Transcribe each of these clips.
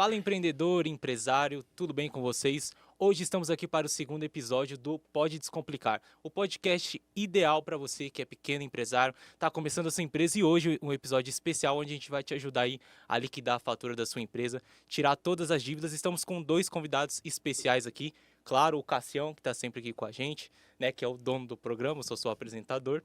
Fala empreendedor, empresário, tudo bem com vocês? Hoje estamos aqui para o segundo episódio do Pode Descomplicar, o podcast ideal para você que é pequeno empresário, está começando a sua empresa e hoje um episódio especial onde a gente vai te ajudar aí a liquidar a fatura da sua empresa, tirar todas as dívidas. Estamos com dois convidados especiais aqui, claro, o Cassião, que está sempre aqui com a gente, né, que é o dono do programa, eu sou seu apresentador,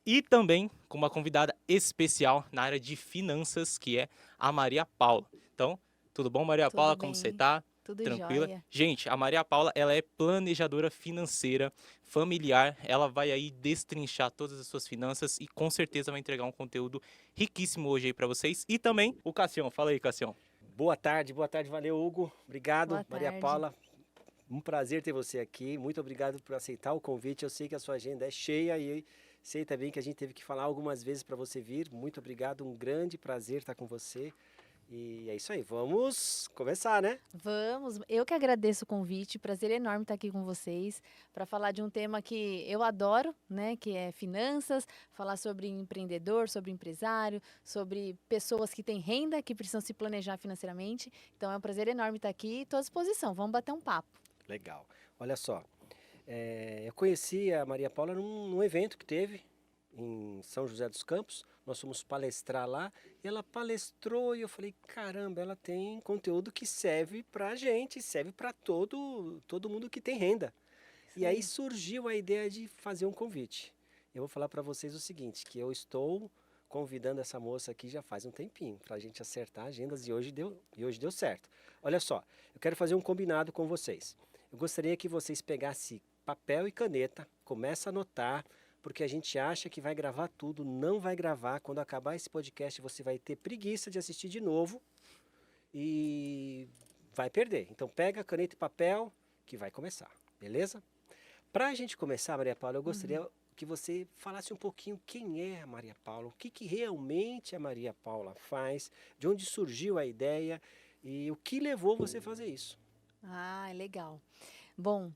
e também com uma convidada especial na área de finanças, que é a Maria Paula. Então, tudo bom, Maria Tudo Paula? Como você bem, tá? tudo Tranquila? jóia. Gente, a Maria Paula, ela é planejadora financeira, familiar. Ela vai aí destrinchar todas as suas finanças e com certeza vai entregar um conteúdo riquíssimo hoje aí para vocês. E também o Cassião. Fala aí, Cassião. Boa tarde, valeu Hugo, obrigado Boa Maria tarde. Paula, um prazer ter você aqui, muito obrigado por aceitar o convite, eu sei que a sua agenda é cheia e sei também que a gente teve que falar algumas vezes para você vir, muito obrigado, um grande prazer estar com você e é isso aí, vamos começar, né? Vamos, eu que agradeço o convite, prazer enorme estar aqui com vocês para falar de um tema que eu adoro, né, que é finanças, falar sobre empreendedor, sobre empresário, sobre pessoas que têm renda, que precisam se planejar financeiramente. Então é um prazer enorme estar aqui e estou à disposição, vamos bater um papo. Legal, olha só, eu conheci a Maria Paula num evento que teve em São José dos Campos, nós fomos palestrar lá e ela palestrou e eu falei, caramba, ela tem conteúdo que serve pra gente, serve pra todo mundo que tem renda. Isso E aí aí. surgiu a ideia de fazer um convite. Eu vou falar para vocês o seguinte, que eu estou convidando essa moça aqui já faz um tempinho, para a gente acertar agendas e hoje deu certo. Olha só, eu quero fazer um combinado com vocês. Eu gostaria que vocês pegassem papel e caneta, começa a anotar, porque a gente acha que vai gravar tudo, não vai gravar. Quando acabar esse podcast, você vai ter preguiça de assistir de novo e vai perder. Então pega caneta e papel que vai começar, beleza? Para a gente começar, Maria Paula, eu Uhum. gostaria que você falasse um pouquinho quem é a Maria Paula, o que realmente a Maria Paula faz, de onde surgiu a ideia e o que levou você a fazer isso. Ah, legal. Bom,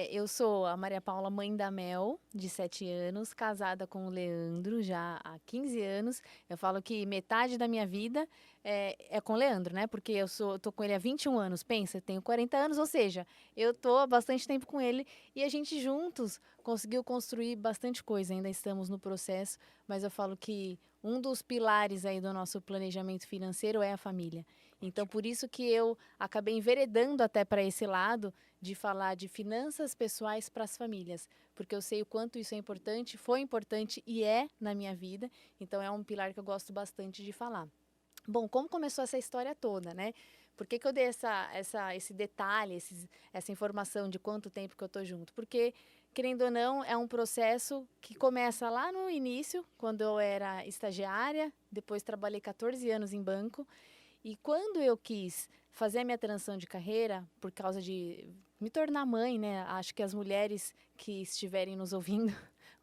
eu sou a Maria Paula, mãe da Mel, de 7 anos, casada com o Leandro já há 15 anos. Eu falo que metade da minha vida é com o Leandro, né? Porque tô com ele há 21 anos, pensa, tenho 40 anos, ou seja, eu tô há bastante tempo com ele e a gente juntos conseguiu construir bastante coisa, ainda estamos no processo, mas eu falo que um dos pilares aí do nosso planejamento financeiro é a família. Então, Ótimo. por isso que eu acabei enveredando até para esse lado, de falar de finanças pessoais para as famílias, porque eu sei o quanto isso é importante, foi importante e é na minha vida, então é um pilar que eu gosto bastante de falar. Bom, como começou essa história toda, né? Por que eu dei esse detalhe, essa informação de quanto tempo que eu estou junto? Porque, querendo ou não, é um processo que começa lá no início, quando eu era estagiária, depois trabalhei 14 anos em banco, e quando eu quis fazer a minha transição de carreira, por causa de me tornar mãe, né? Acho que as mulheres que estiverem nos ouvindo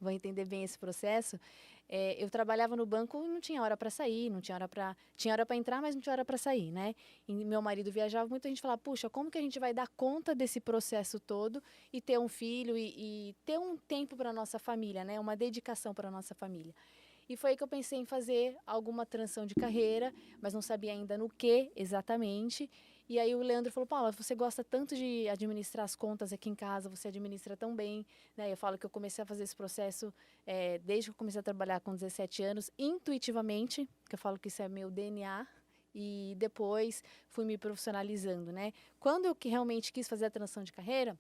vão entender bem esse processo. Eu trabalhava no banco e não tinha hora para sair, não tinha hora para tinha hora para entrar, mas não tinha hora para sair, né? E meu marido viajava muito, a gente falava, puxa, como que a gente vai dar conta desse processo todo e ter um filho e ter um tempo para nossa família, né? Uma dedicação para nossa família. E foi aí que eu pensei em fazer alguma transição de carreira, mas não sabia ainda no que exatamente. E aí o Leandro falou, Paula, você gosta tanto de administrar as contas aqui em casa, você administra tão bem, né? Eu falo que eu comecei a fazer esse processo desde que eu comecei a trabalhar com 17 anos, intuitivamente, que eu falo que isso é meu DNA, e depois fui me profissionalizando, né? Quando eu realmente quis fazer a transição de carreira,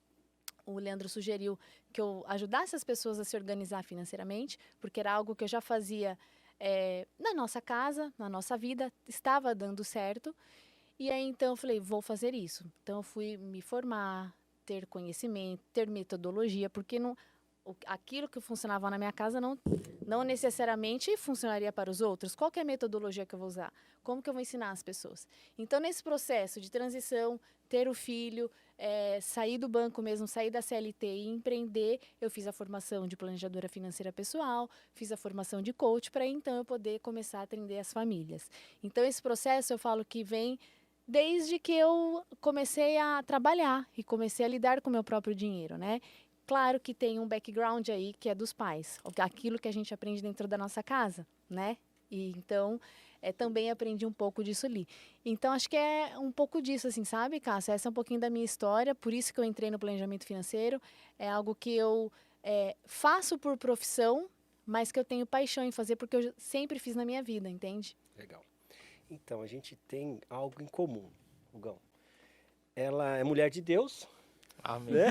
o Leandro sugeriu que eu ajudasse as pessoas a se organizar financeiramente, porque era algo que eu já fazia na nossa casa, na nossa vida, estava dando certo. E aí então eu falei, vou fazer isso. Então eu fui me formar, ter conhecimento, ter metodologia, porque não, aquilo que funcionava na minha casa não necessariamente funcionaria para os outros. Qual que é a metodologia que eu vou usar? Como que eu vou ensinar as pessoas? Então, nesse processo de transição, ter o filho, sair do banco mesmo, sair da CLT e empreender, eu fiz a formação de planejadora financeira pessoal, fiz a formação de coach, para então eu poder começar a atender as famílias. Então, esse processo eu falo que vem desde que eu comecei a trabalhar e comecei a lidar com o meu próprio dinheiro, né? Claro que tem um background aí que é dos pais, aquilo que a gente aprende dentro da nossa casa, né? E então, também aprendi um pouco disso ali. Então, acho que é um pouco disso, assim, sabe, Cássia? Essa é um pouquinho da minha história, por isso que eu entrei no planejamento financeiro. É algo que eu faço por profissão, mas que eu tenho paixão em fazer, porque eu sempre fiz na minha vida, entende? Legal. Então, a gente tem algo em comum, Hugão. Ela é mulher de Deus, Amém. né?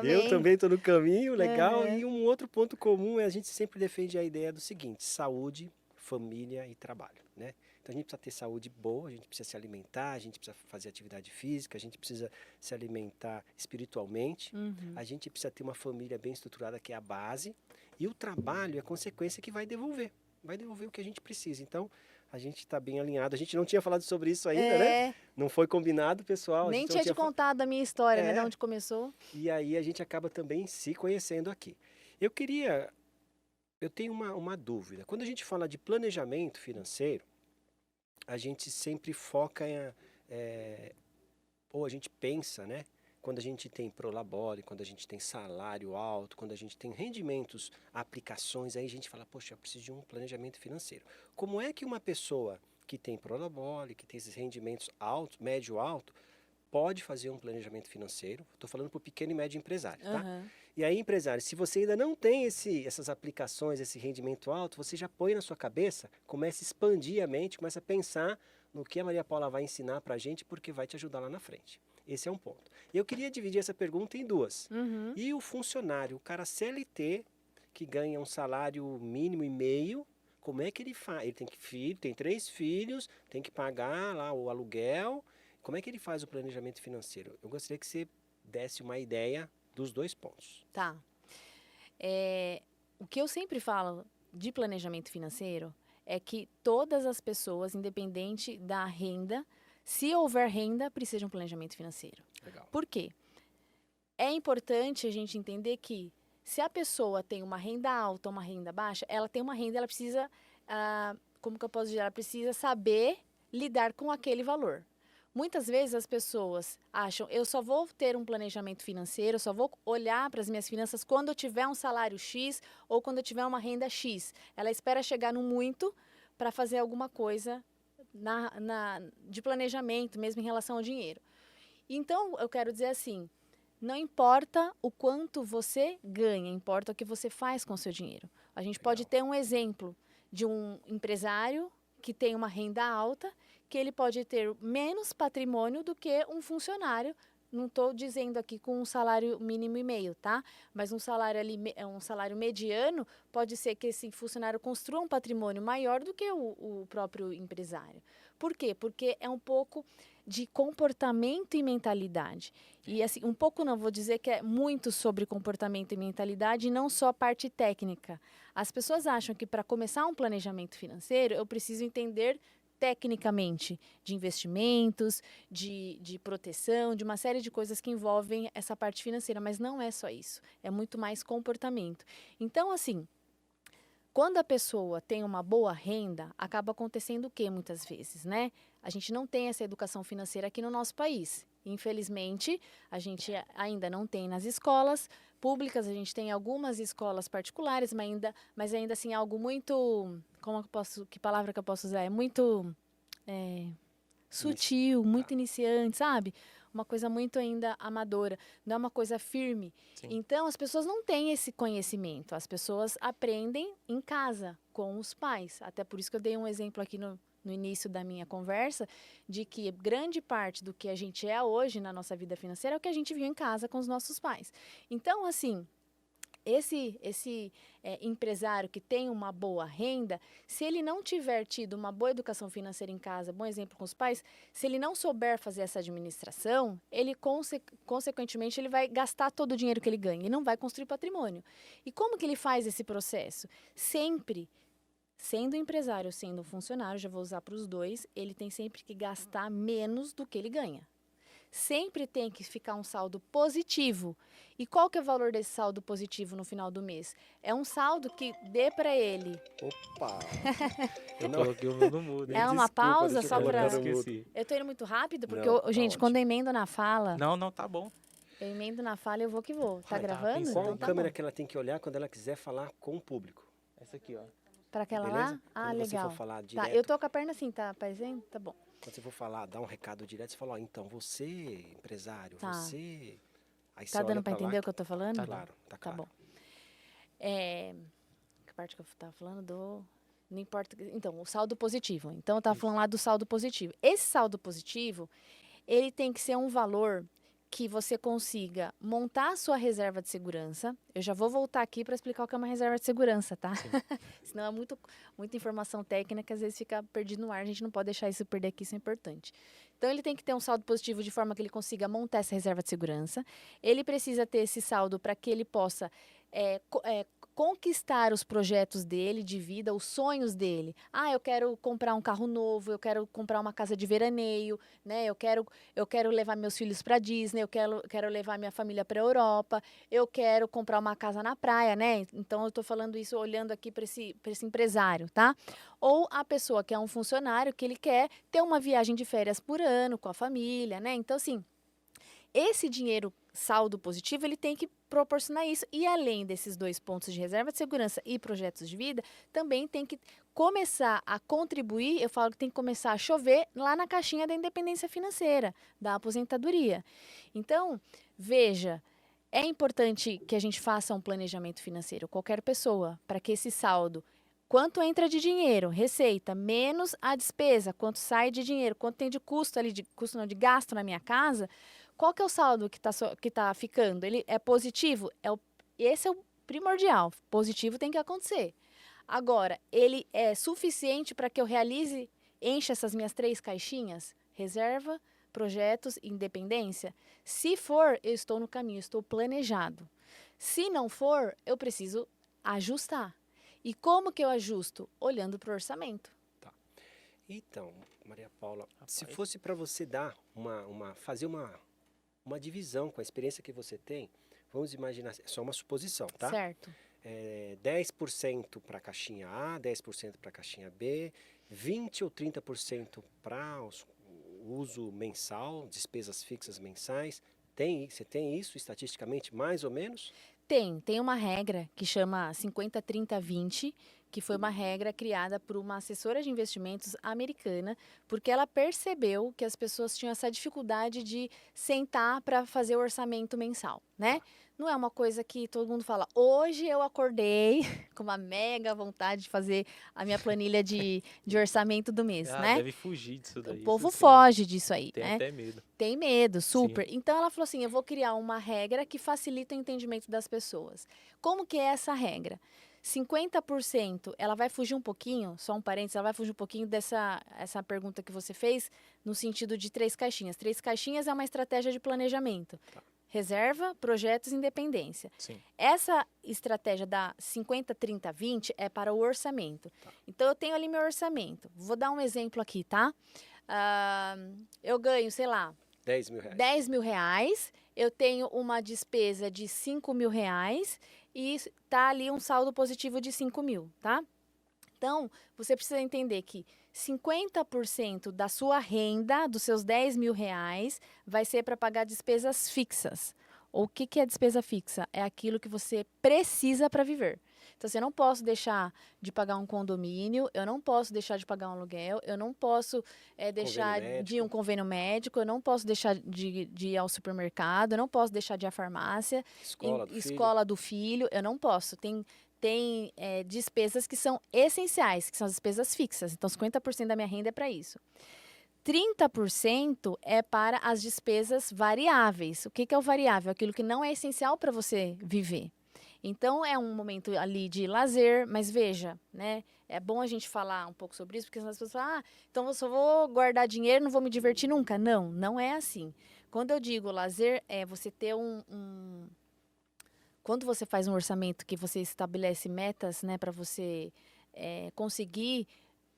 Eu Amém. também estou no caminho, legal. Aham. E um outro ponto comum é a gente sempre defende a ideia do seguinte: saúde, família e trabalho, né? Então a gente precisa ter saúde boa, a gente precisa se alimentar, a gente precisa fazer atividade física, a gente precisa se alimentar espiritualmente, Uhum. a gente precisa ter uma família bem estruturada, que é a base, e o trabalho é a consequência que vai devolver o que a gente precisa. Então a gente está bem alinhado. A gente não tinha falado sobre isso ainda, né? Não foi combinado, pessoal. A Nem gente não tinha te tinha contado a minha história, né? De É. onde começou. E aí a gente acaba também se conhecendo aqui. Eu tenho uma dúvida. Quando a gente fala de planejamento financeiro, a gente sempre foca ou a gente pensa, né? Quando a gente tem prolabore, quando a gente tem salário alto, quando a gente tem rendimentos, aplicações, aí a gente fala, poxa, eu preciso de um planejamento financeiro. Como é que uma pessoa que tem prolabore, que tem esses rendimentos altos, médio alto, pode fazer um planejamento financeiro? Estou falando para o pequeno e médio empresário, tá? Aham. E aí, empresário, se você ainda não tem essas aplicações, esse rendimento alto, você já põe na sua cabeça, começa a expandir a mente, começa a pensar no que a Maria Paula vai ensinar para a gente, porque vai te ajudar lá na frente. Esse é um ponto. Eu queria dividir essa pergunta em duas. Uhum. E o funcionário, o cara CLT, que ganha um salário mínimo e meio, como é que ele faz? Ele tem 3 filhos, tem que pagar lá o aluguel. Como é que ele faz o planejamento financeiro? Eu gostaria que você desse uma ideia dos 2 pontos. Tá. O que eu sempre falo de planejamento financeiro é que todas as pessoas, independente da renda, se houver renda, precisam de um planejamento financeiro. Legal. Por quê? É importante a gente entender que se a pessoa tem uma renda alta ou uma renda baixa, ela tem uma renda, ela precisa, como que eu posso dizer? Ela precisa saber lidar com aquele valor. Muitas vezes as pessoas acham, eu só vou ter um planejamento financeiro, eu só vou olhar para as minhas finanças quando eu tiver um salário X ou quando eu tiver uma renda X. Ela espera chegar no muito para fazer alguma coisa de planejamento, mesmo em relação ao dinheiro. Então, eu quero dizer assim, não importa o quanto você ganha, importa o que você faz com o seu dinheiro. A gente pode ter um exemplo de um empresário que tem uma renda alta, que ele pode ter menos patrimônio do que um funcionário. Não estou dizendo aqui com um salário mínimo e meio, tá? Mas um salário ali, um salário mediano, pode ser que esse funcionário construa um patrimônio maior do que o próprio empresário. Por quê? Porque é um pouco de comportamento e mentalidade. E assim, um pouco não vou dizer que é muito sobre comportamento e mentalidade, e não só a parte técnica. As pessoas acham que para começar um planejamento financeiro, eu preciso entender tecnicamente de investimentos, de proteção, de uma série de coisas que envolvem essa parte financeira, mas não é só isso, é muito mais comportamento. Então, assim, quando a pessoa tem uma boa renda, acaba acontecendo o quê muitas vezes, né? A gente não tem essa educação financeira aqui no nosso país. Infelizmente, a gente ainda não tem nas escolas públicas, a gente tem algumas escolas particulares, mas ainda assim algo muito, que palavra que eu posso usar? É muito sutil, muito iniciante, sabe? Uma coisa muito ainda amadora, não é uma coisa firme. Sim. Então, as pessoas não têm esse conhecimento, as pessoas aprendem em casa, com os pais. Até por isso que eu dei um exemplo aqui no início da minha conversa, de que grande parte do que a gente é hoje na nossa vida financeira é o que a gente viu em casa com os nossos pais. Então, assim, esse empresário que tem uma boa renda, se ele não tiver tido uma boa educação financeira em casa, bom exemplo com os pais, se ele não souber fazer essa administração, ele consequentemente ele vai gastar todo o dinheiro que ele ganha e não vai construir patrimônio. E como que ele faz esse processo? Sempre, sendo empresário ou sendo funcionário, já vou usar para os dois, ele tem sempre que gastar menos do que ele ganha. Sempre tem que ficar um saldo positivo. E qual que é o valor desse saldo positivo no final do mês? É um saldo que dê para ele. Opa! Eu coloquei o meu no mudo, hein? É uma pausa deixa eu só colocar para... no mudo. Esqueci. Eu tô indo muito rápido, porque, Não, tá gente, ótimo. quando eu emendo na fala, Não, tá bom. eu emendo na fala, eu vou que vou. Tá Vai, tá gravando? pensando. Qual Então tá câmera bom. que ela tem que olhar quando ela quiser falar com o público? Essa aqui, ó. Para aquela Beleza? lá? Ah, Quando você legal. for falar Tá, direto, eu tô com a perna assim, tá aparecendo? Tá bom. quando você for falar, dar um recado direto, você fala, ó, então, você, empresário, Tá. você... Aí Tá você olha dando para para lá, entender o que eu tô falando? Tá claro, tá Tá claro. bom. É, que parte que eu tava falando do... Não importa. Então, o saldo positivo. Então, eu tava falando lá do saldo positivo. Esse saldo positivo, ele tem que ser um valor que você consiga montar a sua reserva de segurança. Eu já vou voltar aqui para explicar o que é uma reserva de segurança, tá? Sim. Senão é muita informação técnica, às vezes fica perdido no ar, a gente não pode deixar isso perder aqui, isso é importante. Então, ele tem que ter um saldo positivo de forma que ele consiga montar essa reserva de segurança. Ele precisa ter esse saldo para que ele possa conquistar os projetos dele de vida, os sonhos dele. Ah, eu quero comprar um carro novo, eu quero comprar uma casa de veraneio, né? Eu quero levar meus filhos para Disney, eu quero levar minha família para Europa, eu quero comprar uma casa na praia, né? Então eu estou falando isso olhando aqui para esse empresário, tá? Ou a pessoa que é um funcionário que ele quer ter uma viagem de férias por ano com a família, né? Então assim, esse dinheiro saldo positivo, ele tem que proporcionar isso. E além desses 2 pontos de reserva de segurança e projetos de vida, também tem que começar a contribuir, eu falo que tem que começar a chover lá na caixinha da independência financeira, da aposentadoria. Então, veja, é importante que a gente faça um planejamento financeiro, qualquer pessoa, para que esse saldo, quanto entra de dinheiro, receita, menos a despesa, quanto sai de dinheiro, quanto tem de custo ali, de gasto na minha casa, qual que é o saldo que tá ficando? Ele é positivo? Esse é o primordial. Positivo tem que acontecer. Agora, ele é suficiente para que eu encha essas minhas 3 caixinhas? Reserva, projetos e independência? Se for, eu estou no caminho, estou planejado. Se não for, eu preciso ajustar. E como que eu ajusto? Olhando para o orçamento. Então, Maria Paula, se Rapaz. fosse para você dar fazer uma divisão com a experiência que você tem, vamos imaginar, é só uma suposição, tá? Certo. 10% para a caixinha A, 10% para a caixinha B, 20 ou 30% para o uso mensal, despesas fixas mensais. Você tem isso estatisticamente, mais ou menos? Tem uma regra que chama 50-30-20, que foi uma regra criada por uma assessora de investimentos americana, porque ela percebeu que as pessoas tinham essa dificuldade de sentar para fazer o orçamento mensal, né? Não é uma coisa que todo mundo fala, hoje eu acordei com uma mega vontade de fazer a minha planilha de orçamento do mês, né? Deve fugir disso O daí. povo isso sim. foge disso aí, Tem né? até medo. Tem medo, super. Então ela falou assim: eu vou criar uma regra que facilita o entendimento das pessoas. Como que é essa regra? 50%, ela vai fugir um pouquinho, só um parênteses, ela vai fugir um pouquinho essa pergunta que você fez, no sentido de 3 caixinhas. 3 caixinhas é uma estratégia de planejamento. Tá. Reserva, projetos e independência. Sim. Essa estratégia da 50-30-20 é para o orçamento. Tá. Então, eu tenho ali meu orçamento. Vou dar um exemplo aqui, tá? Eu ganho, sei lá, 10 mil reais. 10 mil reais, eu tenho uma despesa de 5 mil reais e tá ali um saldo positivo de 5 mil, tá? Então, você precisa entender que 50% da sua renda, dos seus 10 mil reais, vai ser para pagar despesas fixas. O que é despesa fixa? É aquilo que você precisa para viver. Então, assim, eu não posso deixar de pagar um condomínio, eu não posso deixar de pagar um aluguel, eu não posso deixar de ir um convênio médico, eu não posso deixar de ir ao supermercado, eu não posso deixar de ir à farmácia, escola do filho, eu não posso. Tem despesas que são essenciais, que são as despesas fixas. Então, 50% da minha renda é para isso. 30% é para as despesas variáveis. O que é o variável? Aquilo que não é essencial para você viver. Então, é um momento ali de lazer, mas veja, né? É bom a gente falar um pouco sobre isso, porque as pessoas falam, então eu só vou guardar dinheiro, não vou me divertir nunca. Não, não é assim. Quando eu digo lazer, é você ter Quando você faz um orçamento que você estabelece metas, né, para você conseguir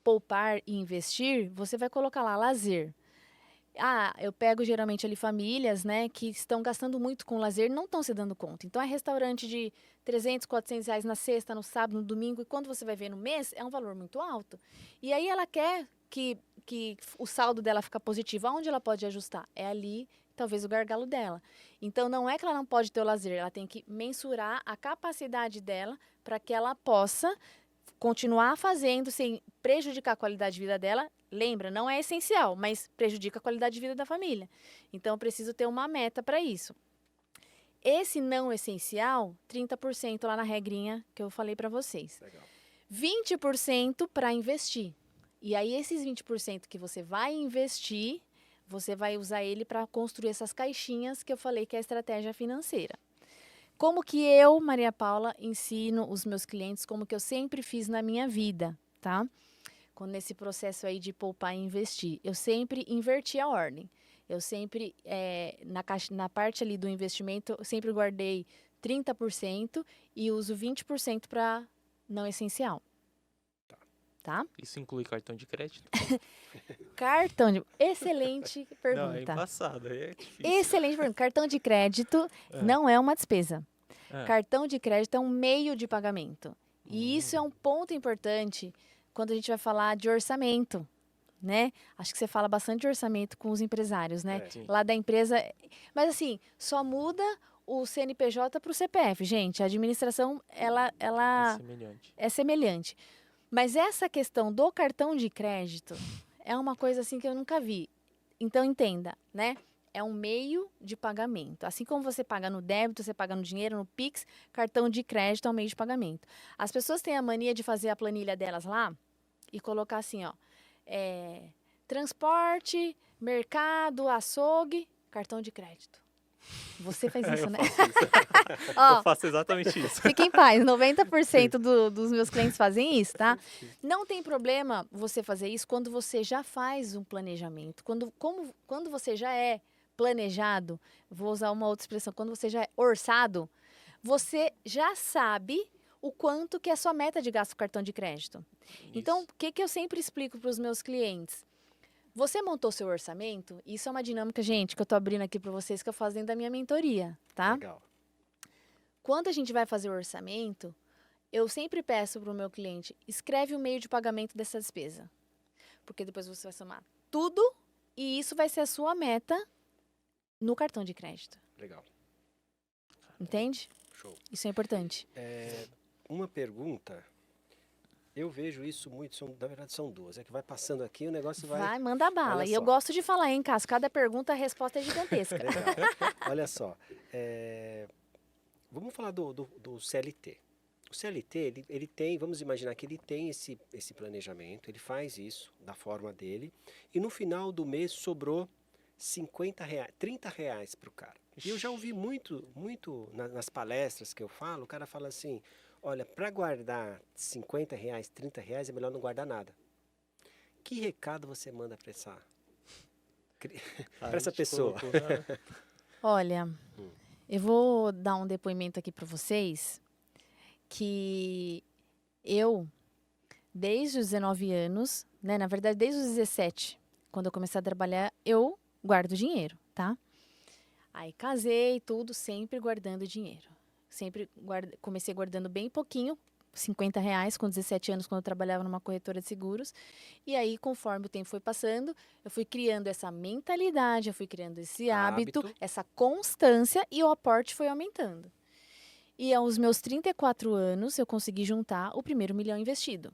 poupar e investir, você vai colocar lá lazer. Eu pego geralmente ali famílias, né, que estão gastando muito com lazer e não estão se dando conta. Então, é restaurante de 300, 400 reais na sexta, no sábado, no domingo, e quando você vai ver no mês, é um valor muito alto. E aí ela quer que o saldo dela fica positivo. Aonde ela pode ajustar? É ali, talvez, o gargalo dela. Então, não é que ela não pode ter o lazer, ela tem que mensurar a capacidade dela para que ela possa continuar fazendo sem prejudicar a qualidade de vida dela, lembra, não é essencial, mas prejudica a qualidade de vida da família. Então, eu preciso ter uma meta para isso. Esse não essencial, 30% lá na regrinha que eu falei para vocês. Legal. 20% para investir. E aí, esses 20% que você vai investir, você vai usar ele para construir essas caixinhas que eu falei que é a estratégia financeira. Como que eu, Maria Paula, ensino os meus clientes, como que eu sempre fiz na minha vida, tá? Nesse processo aí de poupar e investir. Eu sempre inverti a ordem. Eu sempre, na parte ali do investimento, eu sempre guardei 30% e uso 20% para não essencial. Tá? Isso inclui cartão de crédito? Excelente pergunta. Não, é embaçado, é difícil. Excelente pergunta. Cartão de crédito não é uma despesa. É. Cartão de crédito é um meio de pagamento. E isso é um ponto importante quando a gente vai falar de orçamento, né? Acho que você fala bastante de orçamento com os empresários, né? Sim. Lá da empresa. Mas assim, só muda o CNPJ para o CPF, gente. A administração, ela É semelhante. é semelhante. Mas essa questão do cartão de crédito é uma coisa assim que eu nunca vi. Então, entenda, né? É um meio de pagamento. Assim como você paga no débito, você paga no dinheiro, no Pix, cartão de crédito é um meio de pagamento. As pessoas têm a mania de fazer a planilha delas lá e colocar assim, ó, transporte, mercado, açougue, cartão de crédito. Você faz isso, Eu né? faço isso. Ó, Eu faço exatamente isso. fique em paz, 90% dos meus clientes fazem isso, tá? Não tem problema você fazer isso quando você já faz um planejamento. Quando você já é planejado, vou usar uma outra expressão, quando você já é orçado, você já sabe o quanto que é a sua meta de gasto com cartão de crédito. Então, o que eu sempre explico para os meus clientes? Você montou seu orçamento? Isso é uma dinâmica, gente, que eu tô abrindo aqui para vocês, que eu faço dentro da minha mentoria, tá? Legal. Quando a gente vai fazer o orçamento, eu sempre peço para o meu cliente, escreve o meio de pagamento dessa despesa. Porque depois você vai somar tudo e isso vai ser a sua meta no cartão de crédito. Legal. Entende? Show. Isso é importante. Uma pergunta, eu vejo isso muito, na verdade são duas. É que vai passando aqui, o negócio Vai, manda bala. Olha E eu só. gosto de falar, hein, Cássio? Cada pergunta, a resposta é gigantesca. Legal. Olha só, vamos falar do CLT. O CLT, ele tem, vamos imaginar que ele tem esse planejamento, ele faz isso da forma dele, e no final do mês sobrou R$50, R$30 para o cara. E eu já ouvi muito nas palestras que eu falo, o cara fala assim, olha, para guardar R$50, R$30 é melhor não guardar nada. Que recado você manda para essa pessoa? Olha, eu vou dar um depoimento aqui para vocês que eu, desde os 19 anos, né, na verdade desde os 17, quando eu comecei a trabalhar, eu guardo dinheiro, tá? Aí casei, tudo, sempre guardando dinheiro. Sempre comecei guardando bem pouquinho, R$50 com 17 anos, quando eu trabalhava numa corretora de seguros. E aí, conforme o tempo foi passando, eu fui criando essa mentalidade, eu fui criando esse hábito, essa constância e o aporte foi aumentando. E aos meus 34 anos, eu consegui juntar o primeiro R$1 milhão investido.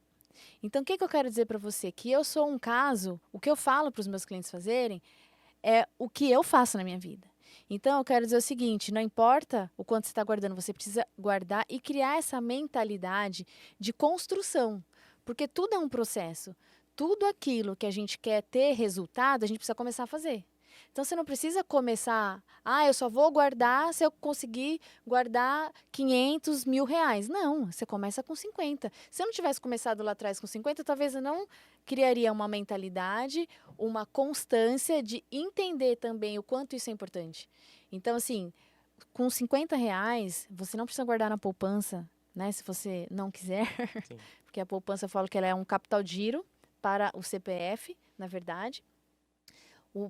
Então, o que eu quero dizer para você? Que eu sou um caso, o que eu falo para os meus clientes fazerem é o que eu faço na minha vida. Então, eu quero dizer o seguinte, não importa o quanto você está guardando, você precisa guardar e criar essa mentalidade de construção. Porque tudo é um processo. Tudo aquilo que a gente quer ter resultado, a gente precisa começar a fazer. Então, você não precisa começar, eu só vou guardar se eu conseguir guardar R$500, R$1.000. Não, você começa com 50. Se eu não tivesse começado lá atrás com 50, talvez eu não criaria uma mentalidade, uma constância de entender também o quanto isso é importante. Então, assim, com R$50, você não precisa guardar na poupança, né? Se você não quiser, porque a poupança, eu falo que ela é um capital de giro para o CPF, na verdade.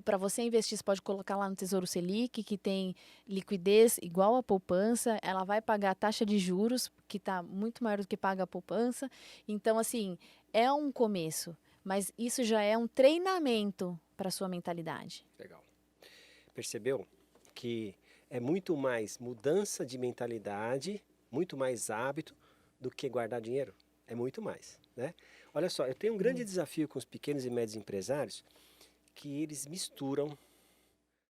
Para você investir, você pode colocar lá no Tesouro Selic, que tem liquidez igual à poupança. Ela vai pagar a taxa de juros, que está muito maior do que paga a poupança. Então, assim, é um começo. Mas isso já é um treinamento para a sua mentalidade. Legal. Percebeu que é muito mais mudança de mentalidade, muito mais hábito do que guardar dinheiro? É muito mais, né? Olha só, eu tenho um grande desafio com os pequenos e médios empresários, que eles misturam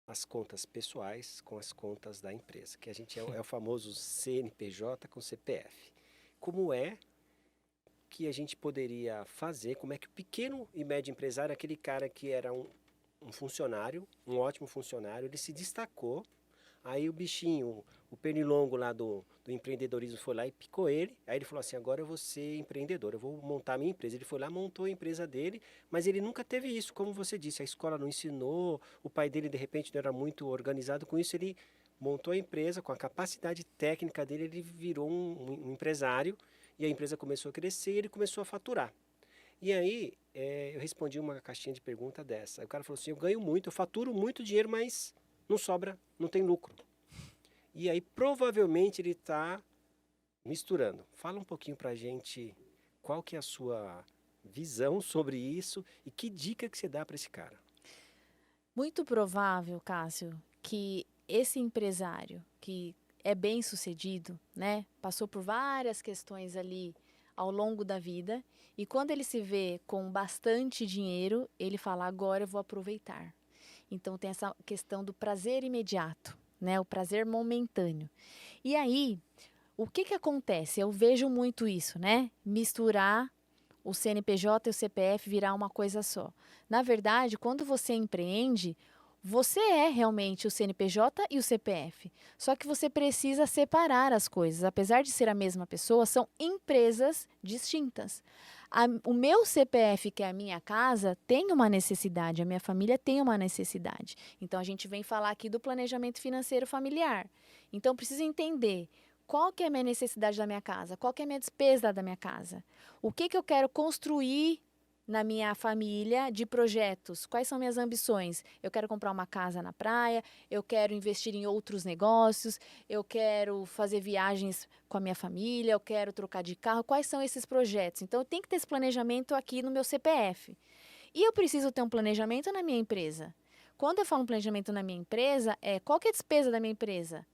as contas pessoais com as contas da empresa, que a gente é o famoso CNPJ com CPF. Como é que a gente poderia fazer, como é que o pequeno e médio empresário, aquele cara que era um funcionário, um ótimo funcionário, ele se destacou, aí o bichinho, o pernilongo lá do empreendedorismo foi lá e picou ele, aí ele falou assim, agora eu vou ser empreendedor, eu vou montar a minha empresa. Ele foi lá, montou a empresa dele, mas ele nunca teve isso, como você disse, a escola não ensinou, o pai dele de repente não era muito organizado com isso, ele montou a empresa, com a capacidade técnica dele, ele virou um empresário, e a empresa começou a crescer e ele começou a faturar. E aí, eu respondi uma caixinha de pergunta dessa. Aí o cara falou assim, eu ganho muito, eu faturo muito dinheiro, mas não sobra, não tem lucro. E aí, provavelmente, ele está misturando. Fala um pouquinho para a gente qual que é a sua visão sobre isso e que dica que você dá para esse cara. Muito provável, Cássio, que esse empresário que é bem sucedido, né, passou por várias questões ali ao longo da vida e quando ele se vê com bastante dinheiro, ele fala, agora eu vou aproveitar. Então tem essa questão do prazer imediato, né, o prazer momentâneo. E aí, o que acontece? Eu vejo muito isso, né, misturar o CNPJ e o CPF virar uma coisa só. Na verdade, quando você empreende, você é realmente o CNPJ e o CPF. Só que você precisa separar as coisas. Apesar de ser a mesma pessoa, são empresas distintas. O meu CPF, que é a minha casa, tem uma necessidade, a minha família tem uma necessidade. Então, a gente vem falar aqui do planejamento financeiro familiar. Então, precisa entender qual que é a minha necessidade da minha casa, qual que é a minha despesa da minha casa. O que eu quero construir na minha família de projetos? Quais são minhas ambições? Eu quero comprar uma casa na praia, eu quero investir em outros negócios, eu quero fazer viagens com a minha família, eu quero trocar de carro. Quais são esses projetos? Então, eu tenho que ter esse planejamento aqui no meu CPF. E eu preciso ter um planejamento na minha empresa. Quando eu falo um planejamento na minha empresa, qual que é a despesa da minha empresa?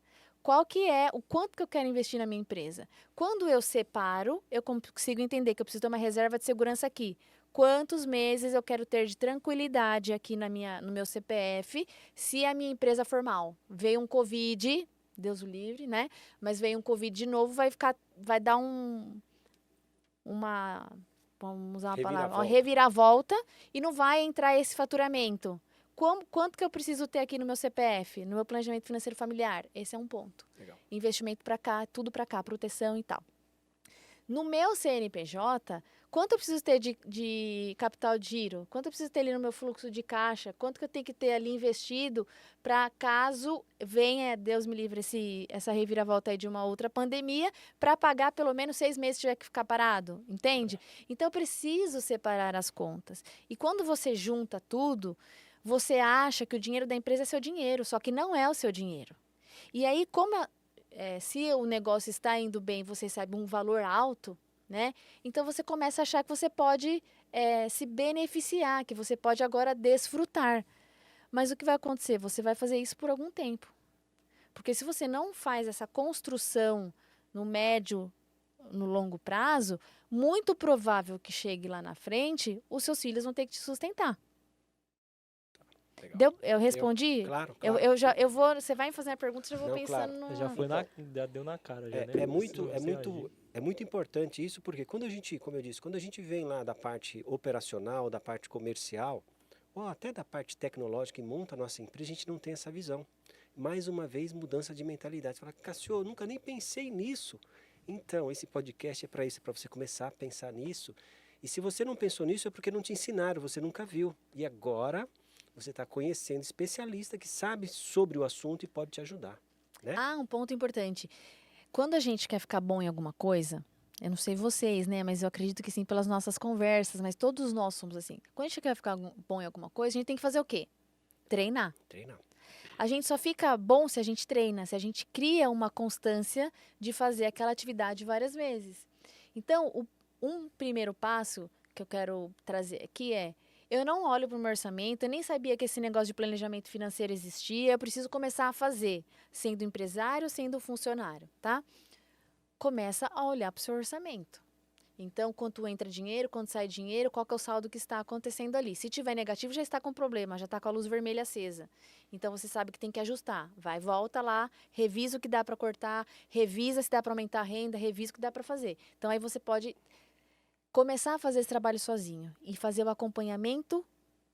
Qual que é o quanto que eu quero investir na minha empresa? Quando eu separo, eu consigo entender que eu preciso ter uma reserva de segurança aqui. Quantos meses eu quero ter de tranquilidade aqui no meu CPF se a minha empresa for mal? Veio um Covid, Deus o livre, né? Mas veio um Covid de novo, vai dar vamos usar uma palavra, uma reviravolta e não vai entrar esse faturamento. Quanto que eu preciso ter aqui no meu CPF, no meu planejamento financeiro familiar? Esse é um ponto. Legal. Investimento para cá, tudo para cá, proteção e tal. No meu CNPJ, quanto eu preciso ter de capital de giro? Quanto eu preciso ter ali no meu fluxo de caixa? Quanto que eu tenho que ter ali investido para caso venha, Deus me livre, essa reviravolta aí de uma outra pandemia, para pagar pelo menos 6 meses se tiver que ficar parado, entende? Então, eu preciso separar as contas. E quando você junta tudo, você acha que o dinheiro da empresa é seu dinheiro, só que não é o seu dinheiro. E aí, se o negócio está indo bem, você recebe um valor alto, né? Então, você começa a achar que você pode se beneficiar, que você pode agora desfrutar. Mas o que vai acontecer? Você vai fazer isso por algum tempo. Porque se você não faz essa construção no médio, no longo prazo, muito provável que chegue lá na frente, os seus filhos vão ter que te sustentar. Eu respondi? Claro. Você vai me fazer a pergunta, eu já vou pensando claro. no... Já deu na cara. Já, né? É muito importante isso, porque quando a gente, como eu disse, quando a gente vem lá da parte operacional, da parte comercial, ou até da parte tecnológica e monta a nossa empresa, a gente não tem essa visão. Mais uma vez, mudança de mentalidade. Você fala, Cássio, eu nunca nem pensei nisso. Então, esse podcast é para isso, é para você começar a pensar nisso. E se você não pensou nisso, é porque não te ensinaram, você nunca viu. E agora você está conhecendo especialista que sabe sobre o assunto e pode te ajudar, né? Um ponto importante. Quando a gente quer ficar bom em alguma coisa, eu não sei vocês, né? Mas eu acredito que sim, pelas nossas conversas, mas todos nós somos assim. Quando a gente quer ficar bom em alguma coisa, a gente tem que fazer o quê? Treinar. A gente só fica bom se a gente treina, se a gente cria uma constância de fazer aquela atividade várias vezes. Então, um primeiro passo que eu quero trazer aqui eu não olho para o meu orçamento, eu nem sabia que esse negócio de planejamento financeiro existia, eu preciso começar a fazer, sendo empresário, sendo funcionário, tá? Começa a olhar para o seu orçamento. Então, quanto entra dinheiro, quanto sai dinheiro, qual que é o saldo que está acontecendo ali. Se tiver negativo, já está com problema, já está com a luz vermelha acesa. Então, você sabe que tem que ajustar. Vai, volta lá, revisa o que dá para cortar, revisa se dá para aumentar a renda, revisa o que dá para fazer. Então, aí você pode começar a fazer esse trabalho sozinho e fazer o acompanhamento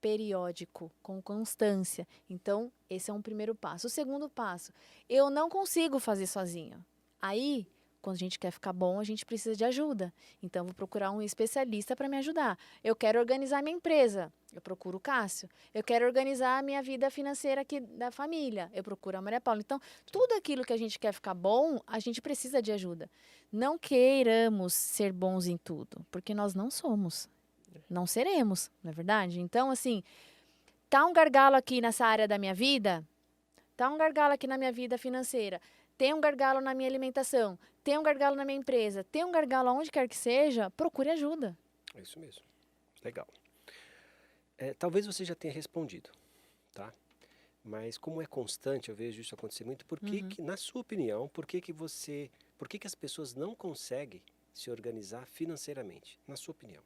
periódico, com constância. Então, esse é um primeiro passo. O segundo passo, eu não consigo fazer sozinho. Aí, quando a gente quer ficar bom, a gente precisa de ajuda. Então, eu vou procurar um especialista para me ajudar. Eu quero organizar minha empresa, eu procuro o Cássio. Eu quero organizar a minha vida financeira aqui da família, eu procuro a Maria Paula. Então, tudo aquilo que a gente quer ficar bom, a gente precisa de ajuda. Não queiramos ser bons em tudo, porque nós não somos. Não seremos, não é verdade? Então, assim, tá um gargalo aqui nessa área da minha vida, tá um gargalo aqui na minha vida financeira, tem um gargalo na minha alimentação, tem um gargalo na minha empresa, tem um gargalo aonde quer que seja, procure ajuda. É isso mesmo. Legal. Talvez você já tenha respondido, tá? Mas como é constante, eu vejo isso acontecer muito, por que que, na sua opinião, por que que as pessoas não conseguem se organizar financeiramente? Na sua opinião.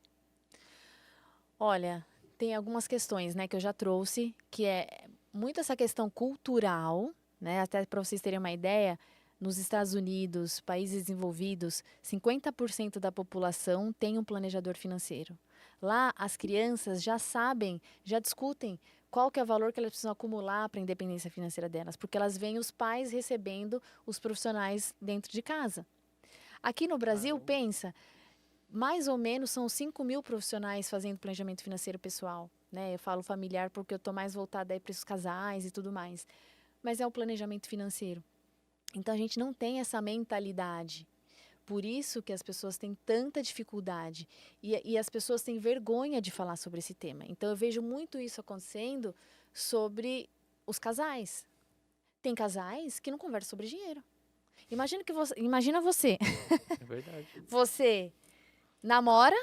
Olha, tem algumas questões, né, que eu já trouxe, que é muito essa questão cultural, né, até para vocês terem uma ideia, nos Estados Unidos, países desenvolvidos, 50% da população tem um planejador financeiro. Lá, as crianças já sabem, já discutem qual que é o valor que elas precisam acumular para a independência financeira delas, porque elas veem os pais recebendo os profissionais dentro de casa. Aqui no Brasil, pensa, mais ou menos são 5.000 profissionais fazendo planejamento financeiro pessoal, né? Eu falo familiar porque eu estou mais voltada aí para os casais e tudo mais. Mas é o planejamento financeiro. Então, a gente não tem essa mentalidade. Por isso que as pessoas têm tanta dificuldade. E as pessoas têm vergonha de falar sobre esse tema. Então, eu vejo muito isso acontecendo sobre os casais. Tem casais que não conversam sobre dinheiro. Imagina você. É verdade. Você namora,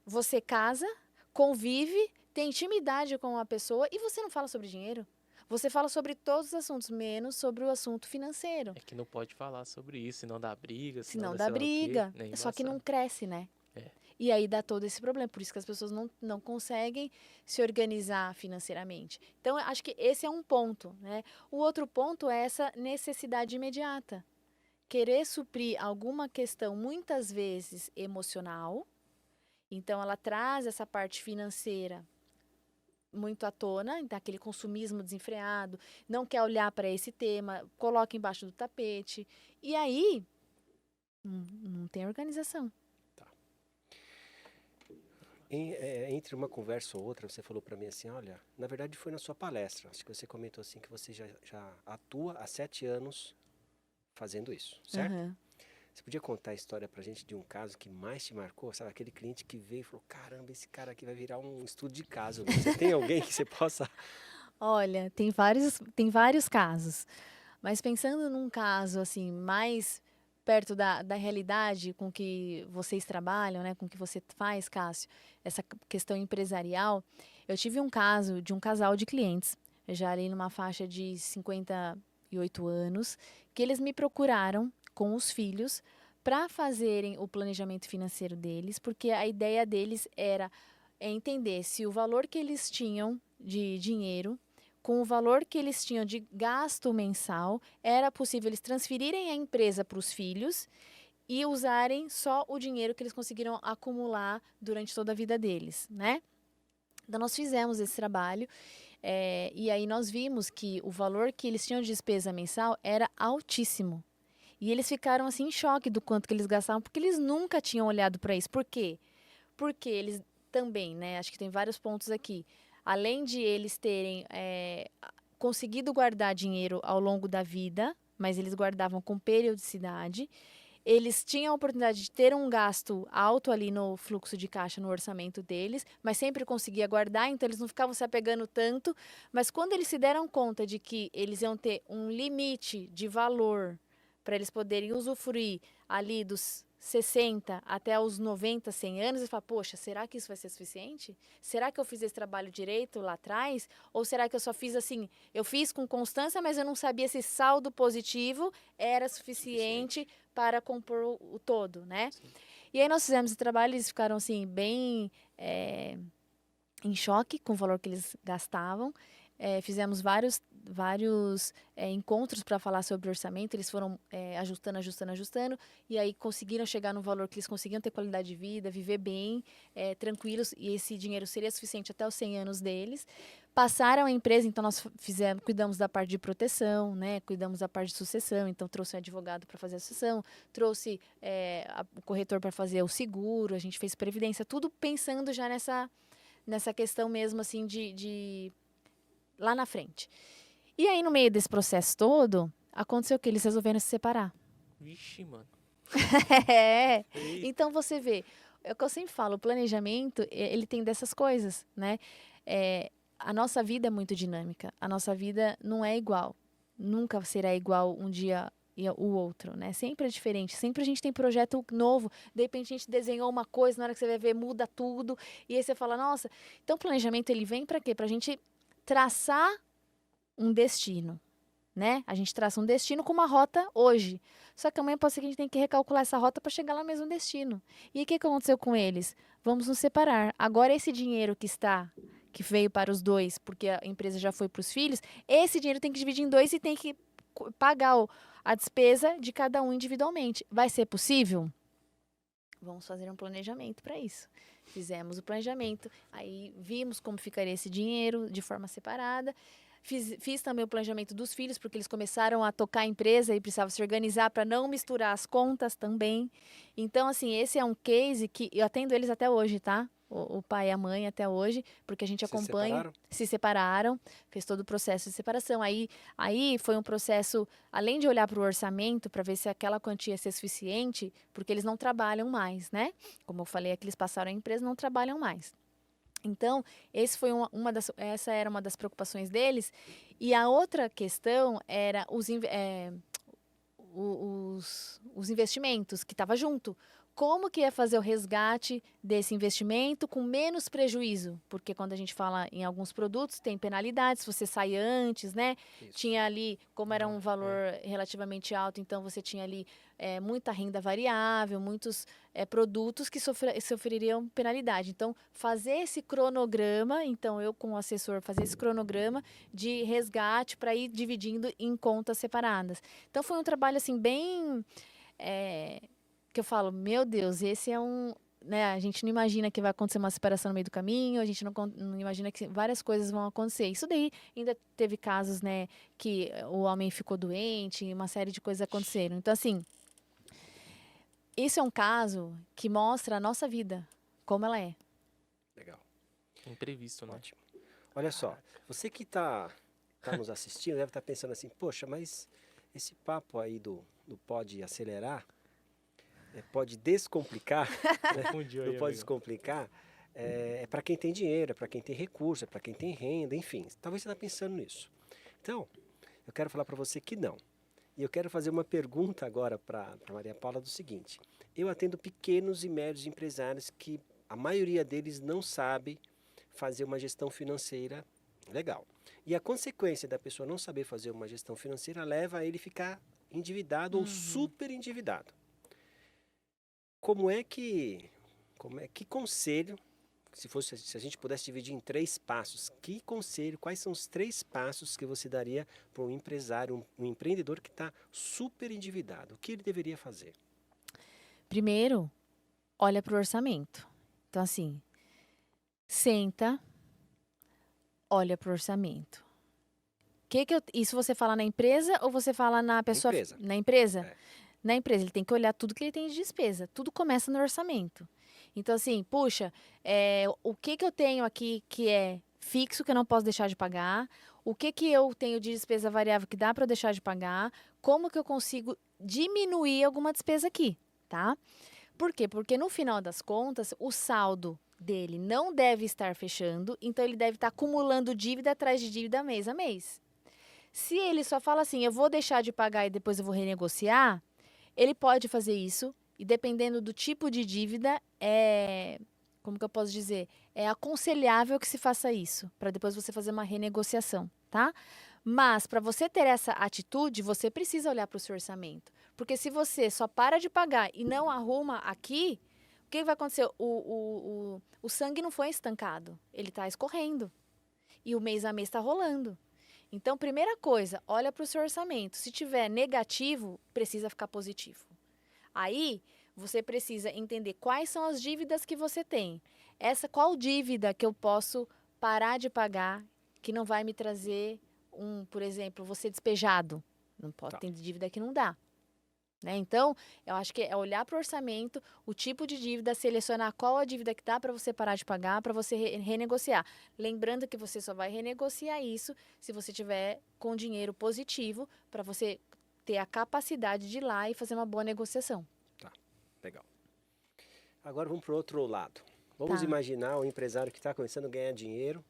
você casa, convive, tem intimidade com uma pessoa e você não fala sobre dinheiro. Você fala sobre todos os assuntos, menos sobre o assunto financeiro. É que não pode falar sobre isso, senão dá briga, Senão dá dá sei lá o quê, briga. né? Só que não Embaçado. cresce, né? É. E aí dá todo esse problema. Por isso que as pessoas não conseguem se organizar financeiramente. Então, acho que esse é um ponto, né? O outro ponto é essa necessidade imediata. Querer suprir alguma questão, muitas vezes emocional. Então, ela traz essa parte financeira muito à tona, então aquele consumismo desenfreado, não quer olhar para esse tema, coloca embaixo do tapete. E aí, não tem organização. Entre uma conversa ou outra, você falou para mim assim, olha, na verdade foi na sua palestra, acho que você comentou assim que você já atua há 7 anos fazendo isso, certo? Uhum. Você podia contar a história pra gente de um caso que mais te marcou? Sabe, aquele cliente que veio e falou, caramba, esse cara aqui vai virar um estudo de caso. Você tem alguém que você possa... Olha, tem vários casos. Mas pensando num caso assim, mais perto da realidade com que vocês trabalham, né, com que você faz, Cássio, essa questão empresarial, eu tive um caso de um casal de clientes, já ali numa faixa de 58 anos, que eles me procuraram com os filhos para fazerem o planejamento financeiro deles, porque a ideia deles era entender se o valor que eles tinham de dinheiro com o valor que eles tinham de gasto mensal, era possível eles transferirem a empresa para os filhos e usarem só o dinheiro que eles conseguiram acumular durante toda a vida deles, né? Então, nós fizemos esse trabalho e aí nós vimos que o valor que eles tinham de despesa mensal era altíssimo. E eles ficaram assim em choque do quanto que eles gastavam, porque eles nunca tinham olhado para isso. Por quê? Porque eles também, né? Acho que tem vários pontos aqui. Além de eles terem conseguido guardar dinheiro ao longo da vida, mas eles guardavam com periodicidade, eles tinham a oportunidade de ter um gasto alto ali no fluxo de caixa, no orçamento deles, mas sempre conseguia guardar, então eles não ficavam se apegando tanto. Mas quando eles se deram conta de que eles iam ter um limite de valor para eles poderem usufruir ali dos 60 até os 90, 100 anos, e fala, poxa, será que isso vai ser suficiente? Será que eu fiz esse trabalho direito lá atrás? Ou será que eu só fiz assim, eu fiz com constância, mas eu não sabia se saldo positivo era suficiente para compor o todo, né? Sim. E aí nós fizemos esse trabalho, eles ficaram assim, bem em choque com o valor que eles gastavam. Fizemos vários encontros para falar sobre orçamento, eles foram ajustando, e aí conseguiram chegar no valor que eles conseguiam ter qualidade de vida, viver bem, tranquilos, e esse dinheiro seria suficiente até os 100 anos deles. Passaram a empresa, então nós cuidamos da parte de proteção, né? Cuidamos da parte de sucessão, então trouxe um advogado para fazer a sucessão, trouxe o corretor para fazer o seguro, a gente fez previdência, tudo pensando já nessa questão mesmo assim de lá na frente. E aí, no meio desse processo todo, aconteceu que eles resolveram se separar. Vixe, mano. Eita. Eita. Então, você vê, é o que eu sempre falo, o planejamento, ele tem dessas coisas, né? A nossa vida é muito dinâmica, a nossa vida não é igual. Nunca será igual um dia e o outro, né? Sempre é diferente, sempre a gente tem projeto novo, de repente a gente desenhou uma coisa, na hora que você vai ver, muda tudo, e aí você fala, nossa, então o planejamento, ele vem para quê? Pra gente traçar um destino, né? A gente traça um destino com uma rota hoje. Só que amanhã pode ser que a gente tenha que recalcular essa rota para chegar lá no mesmo destino. E o que aconteceu com eles? Vamos nos separar. Agora esse dinheiro que veio para os dois, porque a empresa já foi para os filhos, esse dinheiro tem que dividir em dois e tem que pagar a despesa de cada um individualmente. Vai ser possível? Vamos fazer um planejamento para isso. Fizemos o planejamento, aí vimos como ficaria esse dinheiro de forma separada. Fiz também o planejamento dos filhos, porque eles começaram a tocar a empresa e precisavam se organizar para não misturar as contas também. Então, assim, esse é um case que eu atendo eles até hoje, tá? O pai e a mãe até hoje, porque a gente acompanha. Se separaram, fez todo o processo de separação. Aí foi um processo, além de olhar para o orçamento, para ver se aquela quantia ia ser suficiente, porque eles não trabalham mais, né? Como eu falei, aqui eles passaram a empresa, não trabalham mais. Então, essa era uma das preocupações deles. E a outra questão era os investimentos, que estava junto. Como que ia fazer o resgate desse investimento com menos prejuízo? Porque quando a gente fala em alguns produtos, tem penalidades, se você sai antes, né? Isso. Tinha ali, como era um valor relativamente alto, então você tinha ali muita renda variável, muitos produtos que sofreriam penalidade. Então, fazer esse cronograma, então eu com o assessor, fazer esse cronograma de resgate para ir dividindo em contas separadas. Então, foi um trabalho assim bem... que eu falo, meu Deus, esse é né, a gente não imagina que vai acontecer uma separação no meio do caminho, a gente não imagina que várias coisas vão acontecer. Isso daí ainda teve casos, né, que o homem ficou doente, uma série de coisas aconteceram. Então, assim, isso é um caso que mostra a nossa vida, como ela é. Legal. Imprevisto, né? Ótimo. Olha só, você que está nos assistindo deve estar pensando assim, poxa, mas esse papo aí do Pode Acelerar, pode descomplicar, Confundiu não aí, pode amigo. descomplicar, é para quem tem dinheiro, é para quem tem recurso, é para quem tem renda, enfim. Talvez você está pensando nisso. Então, eu quero falar para você que não. E eu quero fazer uma pergunta agora para Maria Paula do seguinte. Eu atendo pequenos e médios empresários que a maioria deles não sabe fazer uma gestão financeira legal. E a consequência da pessoa não saber fazer uma gestão financeira leva a ele ficar endividado ou super endividado. Que conselho, se a gente pudesse dividir em 3 passos, quais são os 3 passos que você daria para um empresário, um empreendedor que está super endividado? O que ele deveria fazer? Primeiro, olha para o orçamento. Então, assim, senta, olha para o orçamento. Isso você fala na empresa ou você fala na pessoa? Empresa. Na empresa? É. Na empresa, ele tem que olhar tudo que ele tem de despesa. Tudo começa no orçamento. Então, assim, puxa, o que eu tenho aqui que é fixo, que eu não posso deixar de pagar? O que eu tenho de despesa variável que dá para eu deixar de pagar? Como que eu consigo diminuir alguma despesa aqui, tá? Por quê? Porque no final das contas, o saldo dele não deve estar fechando, então ele deve estar acumulando dívida atrás de dívida mês a mês. Se ele só fala assim, eu vou deixar de pagar e depois eu vou renegociar, ele pode fazer isso, e dependendo do tipo de dívida, como que eu posso dizer? É aconselhável que se faça isso, para depois você fazer uma renegociação, tá? Mas, para você ter essa atitude, você precisa olhar para o seu orçamento. Porque se você só para de pagar e não arruma aqui, O que vai acontecer? O sangue não foi estancado, ele está escorrendo. E o mês a mês está rolando. Então, primeira coisa, olha para o seu orçamento. Se tiver negativo, precisa ficar positivo. Aí, você precisa entender quais são as dívidas que você tem. Qual dívida que eu posso parar de pagar, que não vai me trazer por exemplo, você despejado. Não pode, Tá. tem dívida que não dá. Né? Então, eu acho que é olhar para o orçamento, o tipo de dívida, selecionar qual a dívida que dá para você parar de pagar, para você renegociar. Lembrando que você só vai renegociar isso se você tiver com dinheiro positivo, para você ter a capacidade de ir lá e fazer uma boa negociação. Tá, legal. Agora vamos para o outro lado. Vamos Tá. imaginar um empresário que está começando a ganhar dinheiro,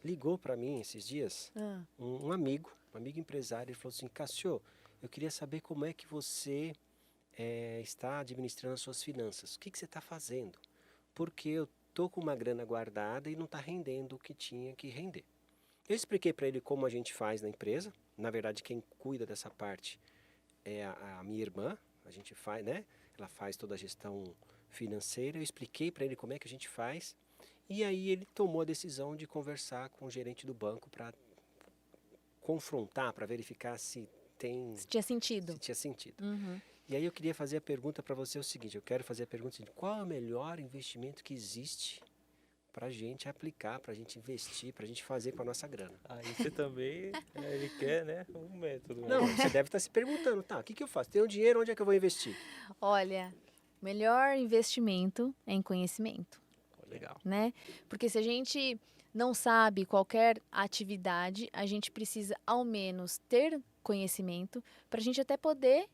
ligou para mim esses dias, Ah, um amigo empresário, ele falou assim, Cássio, eu queria saber como é que você está administrando as suas finanças. O que você está fazendo? Porque eu estou com uma grana guardada e não está rendendo o que tinha que render. Eu expliquei para ele como a gente faz na empresa. Na verdade, quem cuida dessa parte é a minha irmã. A gente faz, né? Ela faz toda a gestão financeira. Eu expliquei para ele como é que a gente faz. E aí ele tomou a decisão de conversar com o gerente do banco para confrontar, para verificar se se tinha sentido. tinha sentido. Uhum. E aí eu queria fazer a pergunta para você o seguinte, eu quero fazer a pergunta seguinte, qual é o melhor investimento que existe para a gente aplicar, para a gente investir, para a gente fazer com a nossa grana? Aí você também, ele quer, né, um método. Não, você deve estar se perguntando, tá, o que eu faço? Tenho dinheiro, onde é que eu vou investir? Olha, melhor investimento é em conhecimento. Legal. Né? Porque se a gente não sabe qualquer atividade, a gente precisa ao menos ter conhecimento para a gente até poder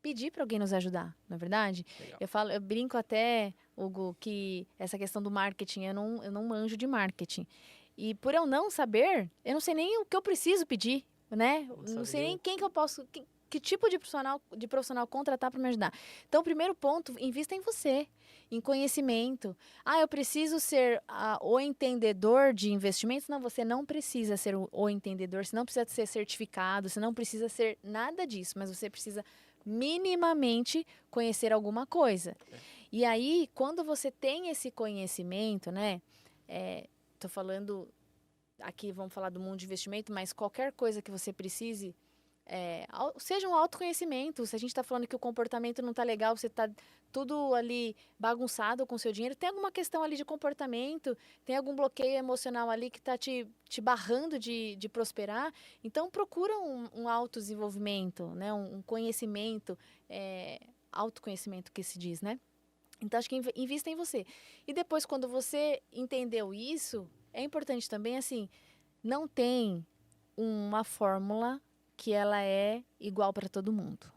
pedir para alguém nos ajudar, não é verdade? Legal. Eu brinco até, Hugo, que essa questão do marketing, eu não manjo de marketing. E por eu não saber, eu não sei nem o que eu preciso pedir, né? Não sei nem quem que eu posso, que tipo de profissional contratar para me ajudar. Então, o primeiro ponto, invista em você, em conhecimento. Ah, eu preciso ser o entendedor de investimentos? Não, você não precisa ser o entendedor, você não precisa ser certificado, você não precisa ser nada disso, mas você precisa minimamente conhecer alguma coisa. E aí, quando você tem esse conhecimento, né? Tô falando aqui, vamos falar do mundo de investimento, mas qualquer coisa que você precise, seja um autoconhecimento. Se a gente está falando que o comportamento não está legal, você está tudo ali bagunçado com o seu dinheiro, tem alguma questão ali de comportamento, tem algum bloqueio emocional ali que está te barrando de prosperar, então procura um autodesenvolvimento, né? Um conhecimento, autoconhecimento que se diz, né? Então, acho que invista em você. E depois, quando você entendeu isso, é importante também, assim, não tem uma fórmula que ela é igual para todo mundo.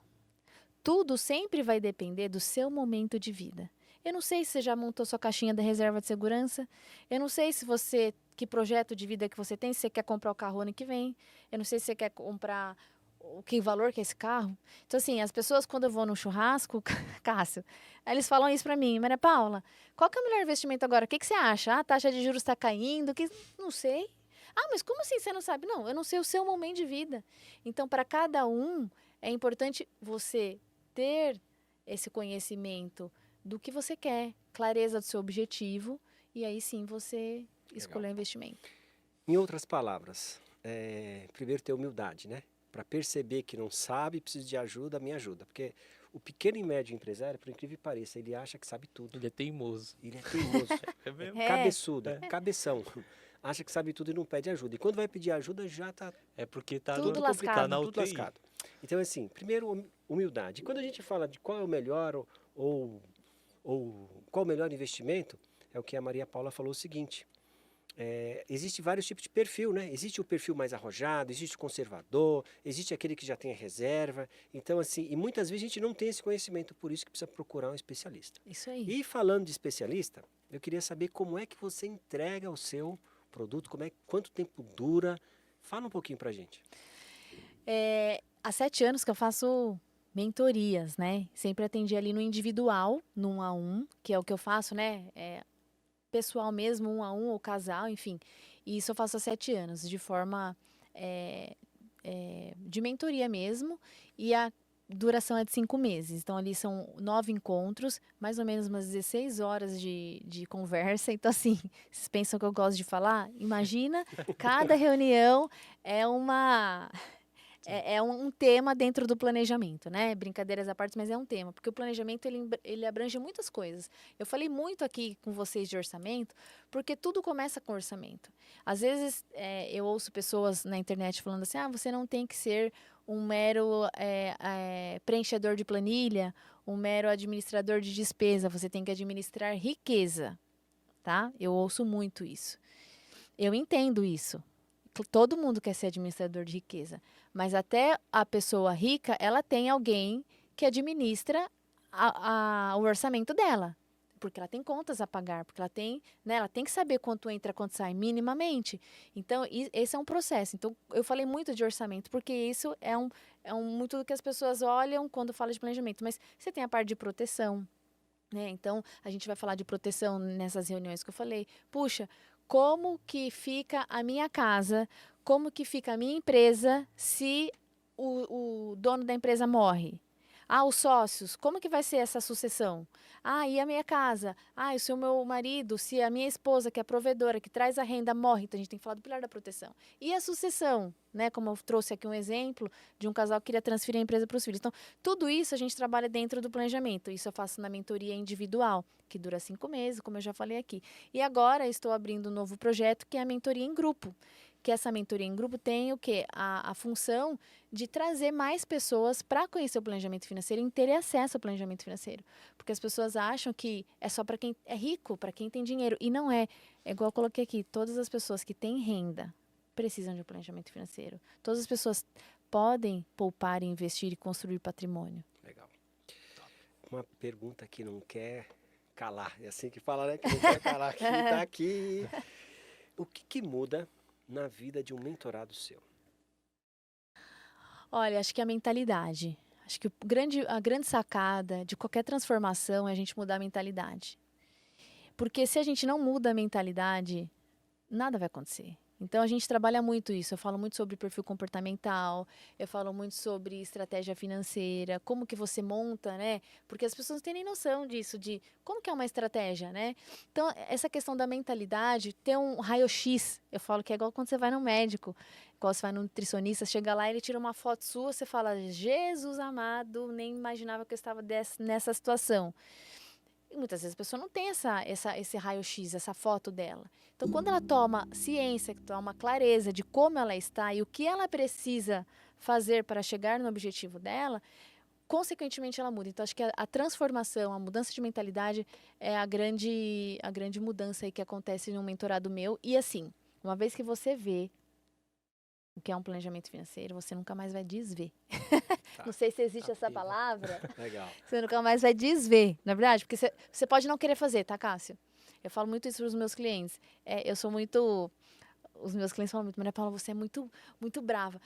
Tudo sempre vai depender do seu momento de vida. Eu não sei se você já montou sua caixinha da reserva de segurança. Eu não sei que projeto de vida que você tem, se você quer comprar o carro ano que vem. Eu não sei se você quer comprar que valor que é esse carro. Então, assim, as pessoas, quando eu vou no churrasco, Cássio, eles falam isso pra mim, Maria Paula, qual que é o melhor investimento agora? O que você acha? A taxa de juros está caindo? Não sei. Ah, mas como assim você não sabe? Não, eu não sei o seu momento de vida. Então, para cada um, é importante você ter esse conhecimento do que você quer, clareza do seu objetivo, e aí sim você escolher o investimento. Em outras palavras, primeiro ter humildade, né? Para perceber que não sabe, precisa de ajuda, me ajuda. Porque o pequeno e médio empresário, por incrível que pareça, ele acha que sabe tudo. Ele é teimoso. Ele é teimoso, É mesmo? cabeçudo, cabeção. Acha que sabe tudo e não pede ajuda. E quando vai pedir ajuda, já está É porque tá Tudo no lascado. tá na tudo UTI. lascado. Então, assim, primeiro, humildade. E quando a gente fala de qual é o melhor ou qual o melhor investimento, é o que a Maria Paula falou o seguinte. Existe vários tipos de perfil, né? Existe o perfil mais arrojado, existe o conservador, existe aquele que já tem a reserva. Então, assim, e muitas vezes a gente não tem esse conhecimento, por isso que precisa procurar um especialista. Isso aí. E falando de especialista, eu queria saber como é que você entrega o seu produto, quanto tempo dura. Fala um pouquinho pra gente. Há 7 anos que eu faço mentorias, né? Sempre atendi ali no individual, no 1 a 1, que é o que eu faço, né? Pessoal mesmo, 1 a 1, ou casal, enfim. E isso eu faço há 7 anos, de forma de mentoria mesmo. E duração é de 5 meses. Então, ali são 9 encontros, mais ou menos umas 16 horas de conversa. Então, assim, vocês pensam que eu gosto de falar? Imagina, cada reunião é uma... É um tema dentro do planejamento, né? Brincadeiras à parte, mas é um tema. Porque o planejamento, ele abrange muitas coisas. Eu falei muito aqui com vocês de orçamento, porque tudo começa com orçamento. Às vezes, eu ouço pessoas na internet falando assim, você não tem que ser um mero preenchedor de planilha, um mero administrador de despesa, você tem que administrar riqueza, tá? Eu ouço muito isso. Eu entendo isso. Todo mundo quer ser administrador de riqueza, mas até a pessoa rica, ela tem alguém que administra o orçamento dela, porque ela tem contas a pagar, porque ela tem, né, ela tem que saber quanto entra, quanto sai, minimamente. Então, esse é um processo. Então, eu falei muito de orçamento, porque isso é muito do que as pessoas olham quando fala de planejamento. Mas você tem a parte de proteção, né? Então, a gente vai falar de proteção nessas reuniões que eu falei. Puxa, como que fica a minha casa, como que fica a minha empresa se o dono da empresa morre? Os sócios, como que vai ser essa sucessão? E a minha casa? E se o meu marido, se a minha esposa, que é provedora, que traz a renda, morre? Então, a gente tem que falar do pilar da proteção. E a sucessão, né? Como eu trouxe aqui um exemplo de um casal que queria transferir a empresa para os filhos. Então, tudo isso a gente trabalha dentro do planejamento. Isso eu faço na mentoria individual, que dura 5 meses, como eu já falei aqui. E agora estou abrindo um novo projeto, que é a mentoria em grupo. Que essa mentoria em grupo tem o quê? A função de trazer mais pessoas para conhecer o planejamento financeiro e terem acesso ao planejamento financeiro. Porque as pessoas acham que é só para quem é rico, para quem tem dinheiro. E não é. É igual eu coloquei aqui, todas as pessoas que têm renda precisam de um planejamento financeiro. Todas as pessoas podem poupar, investir e construir patrimônio. Legal. Uma pergunta que não quer calar. É assim que fala, né? Que não quer calar. Que tá aqui. O que muda na vida de um mentorado seu? Olha, acho que a mentalidade. Acho que a grande sacada de qualquer transformação é a gente mudar a mentalidade. Porque se a gente não muda a mentalidade, nada vai acontecer. Então, a gente trabalha muito isso. Eu falo muito sobre perfil comportamental, eu falo muito sobre estratégia financeira, como que você monta, né? Porque as pessoas não têm nem noção disso, de como que é uma estratégia, né? Então, essa questão da mentalidade, ter um raio-x, eu falo que é igual quando você vai no médico, igual você vai no nutricionista, chega lá, ele tira uma foto sua, você fala, Jesus amado, nem imaginava que eu estava nessa situação. E muitas vezes a pessoa não tem esse raio-x, essa foto dela. Então, quando ela toma ciência, toma clareza de como ela está e o que ela precisa fazer para chegar no objetivo dela, consequentemente ela muda. Então, acho que a transformação, a mudança de mentalidade é a grande mudança aí que acontece num mentorado meu. E assim, uma vez que você vê o que é um planejamento financeiro, você nunca mais vai desver. Tá. Não sei se existe essa palavra. Legal. Você nunca mais vai desver, na verdade, porque você pode não querer fazer, tá, Cássio? Eu falo muito isso para os meus clientes. Eu sou muito... Os meus clientes falam muito, Maria Paula, você é muito, muito brava.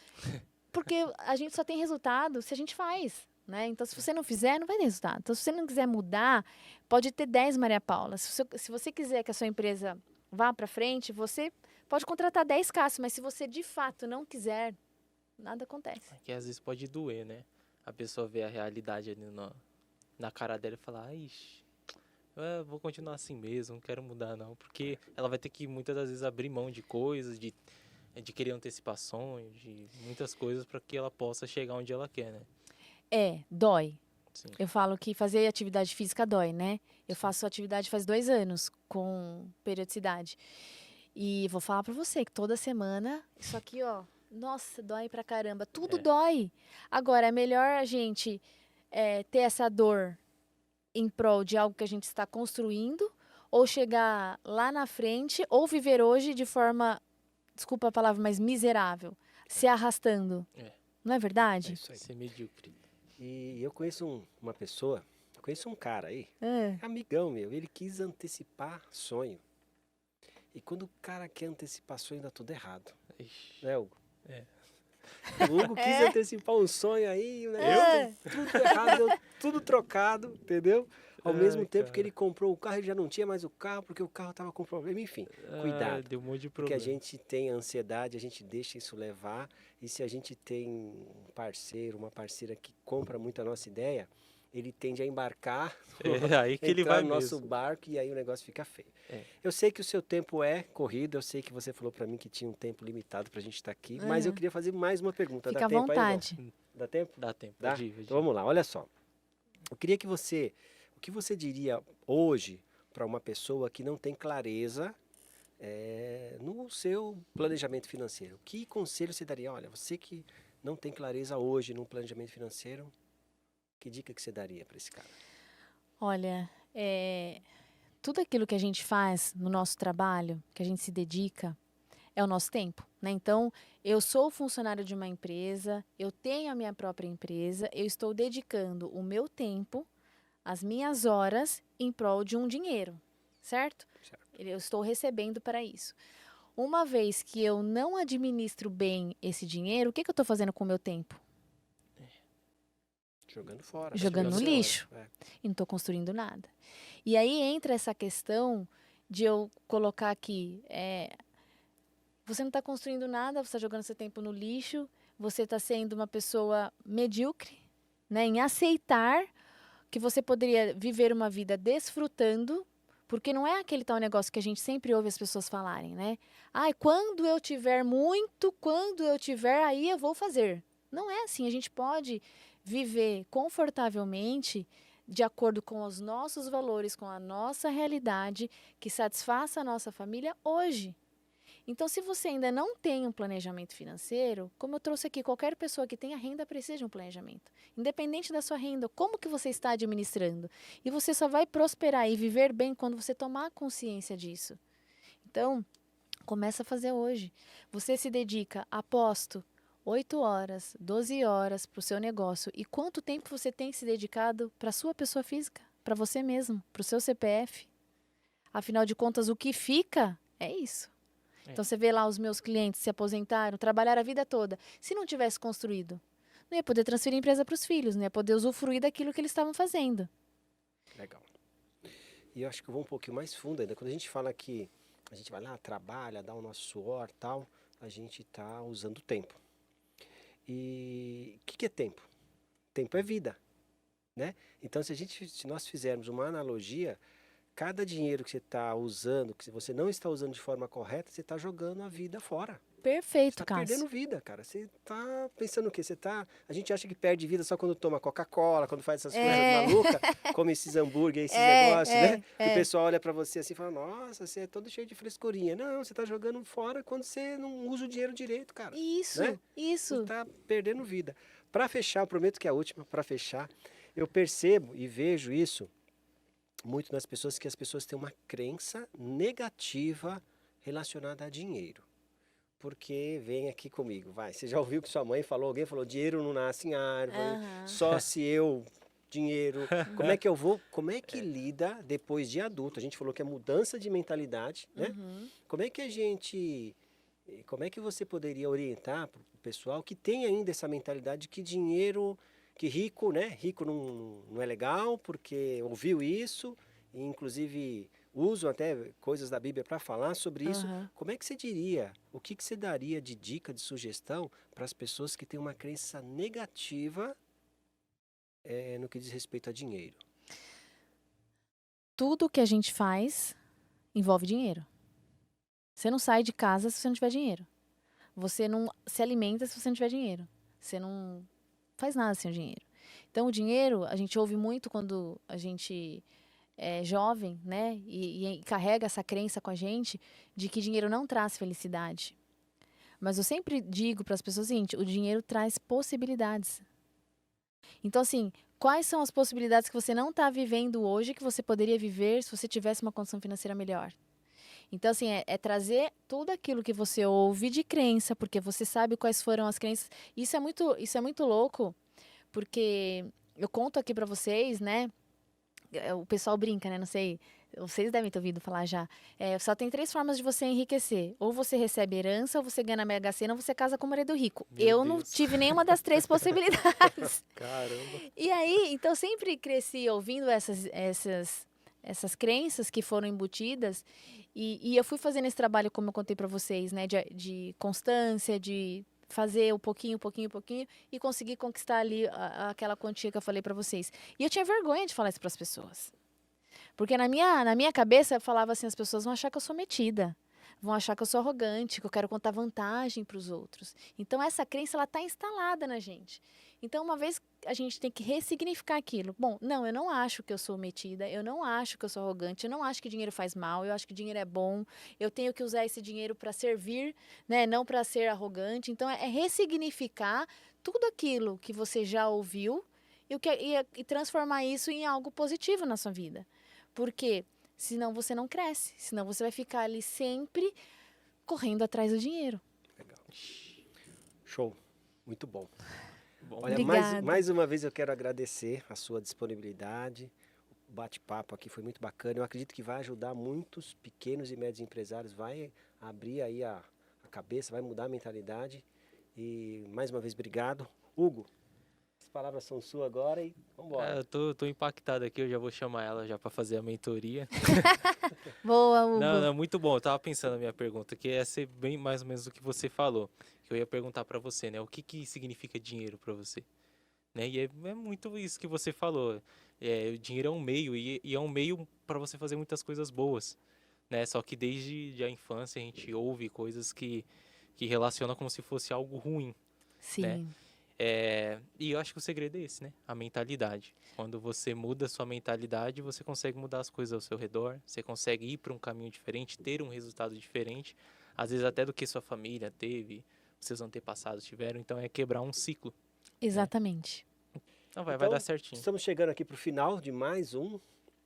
Porque a gente só tem resultado se a gente faz, né? Então, se você não fizer, não vai ter resultado. Então, se você não quiser mudar, pode ter 10 Maria Paula. Se você quiser que a sua empresa vá para frente, você pode contratar 10 Cássio, mas se você de fato não quiser, nada acontece. Que às vezes pode doer, né? A pessoa vê a realidade ali na cara dela e falar, ixi, vou continuar assim mesmo, não quero mudar não. Porque ela vai ter que muitas das vezes abrir mão de coisas, de querer antecipações, de muitas coisas para que ela possa chegar onde ela quer, né? Dói. Sim. Eu falo que fazer atividade física dói, né? Eu faço atividade faz 2 anos, com periodicidade. E vou falar pra você que toda semana, isso aqui, ó, nossa, dói pra caramba. Tudo dói. Agora, é melhor a gente ter essa dor em prol de algo que a gente está construindo, ou chegar lá na frente, ou viver hoje de forma, desculpa a palavra, mas miserável, se arrastando. Não é verdade? É isso aí. Ser medíocre. E eu conheço uma pessoa, conheço um cara aí, amigão meu, ele quis antecipar sonho. E quando o cara quer antecipar sonho, dá tudo errado. Ixi. Né, Hugo? É. O Hugo quis antecipar um sonho aí, né? Tudo errado, deu tudo trocado, entendeu? ao mesmo Ai, tempo que cara. ele comprou o carro, ele já não tinha mais o carro, porque o carro estava com problema, enfim. Cuidado. Deu um monte de Porque a problema. gente tem ansiedade, a gente deixa isso levar, e se a gente tem um parceiro, uma parceira que compra muito a nossa ideia, ele tende a embarcar, É aí que ele entrar vai no nosso mesmo. barco e aí o negócio fica feio. É. Eu sei que o seu tempo é corrido, eu sei que você falou para mim que tinha um tempo limitado para a gente estar aqui, mas eu Aham. queria fazer mais uma pergunta. Dá Fica à tempo aí, não? vontade. Dá tempo? Dá tempo, Dá? pode ir, pode Então ir. vamos lá, olha só. Eu queria que o que você diria hoje para uma pessoa que não tem clareza no seu planejamento financeiro? Que conselho você daria? Olha, você que não tem clareza hoje no planejamento financeiro, que dica que você daria para esse cara? Olha, tudo aquilo que a gente faz no nosso trabalho, que a gente se dedica, é o nosso tempo, né? Então, eu sou funcionário de uma empresa, eu tenho a minha própria empresa, eu estou dedicando o meu tempo, as minhas horas em prol de um dinheiro, certo? Certo. Eu estou recebendo para isso. Uma vez que eu não administro bem esse dinheiro, o que eu estou fazendo com o meu tempo? Jogando fora. Jogando no desperdiçando hora. lixo. E não estou construindo nada. E aí entra essa questão de eu colocar aqui, você não está construindo nada, você está jogando seu tempo no lixo, você está sendo uma pessoa medíocre, né, em aceitar que você poderia viver uma vida desfrutando, porque não é aquele tal negócio que a gente sempre ouve as pessoas falarem, né? Ai, quando eu tiver muito, quando eu tiver, aí eu vou fazer. Não é assim, a gente pode viver confortavelmente de acordo com os nossos valores, com a nossa realidade, que satisfaça a nossa família hoje. Então, se você ainda não tem um planejamento financeiro, como eu trouxe aqui, qualquer pessoa que tenha renda precisa de um planejamento. Independente da sua renda, como que você está administrando? E você só vai prosperar e viver bem quando você tomar consciência disso. Então, começa a fazer hoje. Você se dedica, aposto, 8 horas, 12 horas para o seu negócio. E quanto tempo você tem se dedicado para a sua pessoa física? Para você mesmo? Para o seu CPF? Afinal de contas, o que fica é isso. Então, você vê lá os meus clientes se aposentaram, trabalharam a vida toda. Se não tivesse construído, não ia poder transferir a empresa para os filhos, não ia poder usufruir daquilo que eles estavam fazendo. Legal. E eu acho que eu vou um pouquinho mais fundo ainda. Quando a gente fala que a gente vai lá, trabalha, dá o nosso suor e tal, a gente está usando tempo. E o que é tempo? Tempo é vida, né? Então, se nós fizermos uma analogia, cada dinheiro que você está usando, que você não está usando de forma correta, você está jogando a vida fora. Você Perfeito, está Cássio. perdendo vida, cara. Você está pensando o quê? A gente acha que perde vida só quando toma Coca-Cola, quando faz essas coisas malucas, come esses hambúrguer, esses negócios, né? Que o pessoal olha para você assim e fala, nossa, você é todo cheio de frescurinha. Não, você está jogando fora quando você não usa o dinheiro direito, cara. Isso, né? Você isso. está perdendo vida. Para fechar, eu prometo que é a última, para fechar, eu percebo e vejo isso muito nas pessoas, que as pessoas têm uma crença negativa relacionada a dinheiro. Porque vem aqui comigo, vai. Você já ouviu que sua mãe falou, alguém falou, dinheiro não nasce em árvore, só se eu, dinheiro. Como é que lida depois de adulto? A gente falou que é mudança de mentalidade, né? Como é que você poderia orientar para o pessoal que tem ainda essa mentalidade de que dinheiro, que rico, né? Rico não é legal, porque ouviu isso, e inclusive usam até coisas da Bíblia para falar sobre isso. Como é que você diria, o que você daria de dica, de sugestão para as pessoas que têm uma crença negativa no que diz respeito a dinheiro? Tudo que a gente faz envolve dinheiro. Você não sai de casa se você não tiver dinheiro. Você não se alimenta se você não tiver dinheiro. Você não faz nada sem o dinheiro. Então, o dinheiro, a gente ouve muito quando a gente é jovem, né? E carrega essa crença com a gente de que dinheiro não traz felicidade. Mas eu sempre digo para as pessoas o seguinte, o dinheiro traz possibilidades. Então, assim, quais são as possibilidades que você não está vivendo hoje que você poderia viver se você tivesse uma condição financeira melhor? Então, assim, é trazer tudo aquilo que você ouve de crença, porque você sabe quais foram as crenças. Isso é muito louco, porque eu conto aqui para vocês, né? O pessoal brinca, né? Não sei, vocês devem ter ouvido falar já, só tem 3 formas de você enriquecer. Ou você recebe herança, ou você ganha na Mega Sena, ou você casa com o marido rico. Meu Eu não Deus. tive nenhuma das 3 possibilidades. Caramba. E aí, então eu sempre cresci ouvindo essas crenças que foram embutidas e eu fui fazendo esse trabalho, como eu contei para vocês, né, de constância, de fazer um pouquinho e conseguir conquistar ali aquela quantia que eu falei para vocês. E eu tinha vergonha de falar isso para as pessoas. Porque na minha cabeça eu falava assim, as pessoas vão achar que eu sou metida. Vão achar que eu sou arrogante, que eu quero contar vantagem para os outros. Então, essa crença, ela está instalada na gente. Então, uma vez a gente tem que ressignificar aquilo. Bom, não, eu não acho que eu sou metida, eu não acho que eu sou arrogante, eu não acho que dinheiro faz mal, eu acho que dinheiro é bom, eu tenho que usar esse dinheiro para servir, né, não para ser arrogante. Então, é ressignificar tudo aquilo que você já ouviu e transformar isso em algo positivo na sua vida. Porque senão você não cresce, senão você vai ficar ali sempre correndo atrás do dinheiro. Legal. Show. Muito bom. Bom, Olha, Obrigada. mais uma vez eu quero agradecer a sua disponibilidade. O bate-papo aqui foi muito bacana. Eu acredito que vai ajudar muitos pequenos e médios empresários, vai abrir aí a cabeça, vai mudar a mentalidade. E mais uma vez, obrigado. Hugo, as palavras são suas agora e vamos embora. eu tô impactado aqui, eu já vou chamar ela já para fazer a mentoria. Boa, Hugo. Não, muito bom. Eu tava pensando na minha pergunta, que ia ser bem mais ou menos o que você falou. Que eu ia perguntar para você, né? O que significa dinheiro para você? Né? E é muito isso que você falou. O dinheiro é um meio e é um meio para você fazer muitas coisas boas, né? Só que desde a infância a gente ouve coisas que relaciona como se fosse algo ruim. Sim. E eu acho que o segredo é esse, né? A mentalidade. Quando você muda a sua mentalidade, você consegue mudar as coisas ao seu redor, você consegue ir para um caminho diferente, ter um resultado diferente, às vezes até do que sua família teve, seus antepassados tiveram. Então é quebrar um ciclo. Exatamente. Então vai Então, dar certinho. Estamos chegando aqui para o final de mais um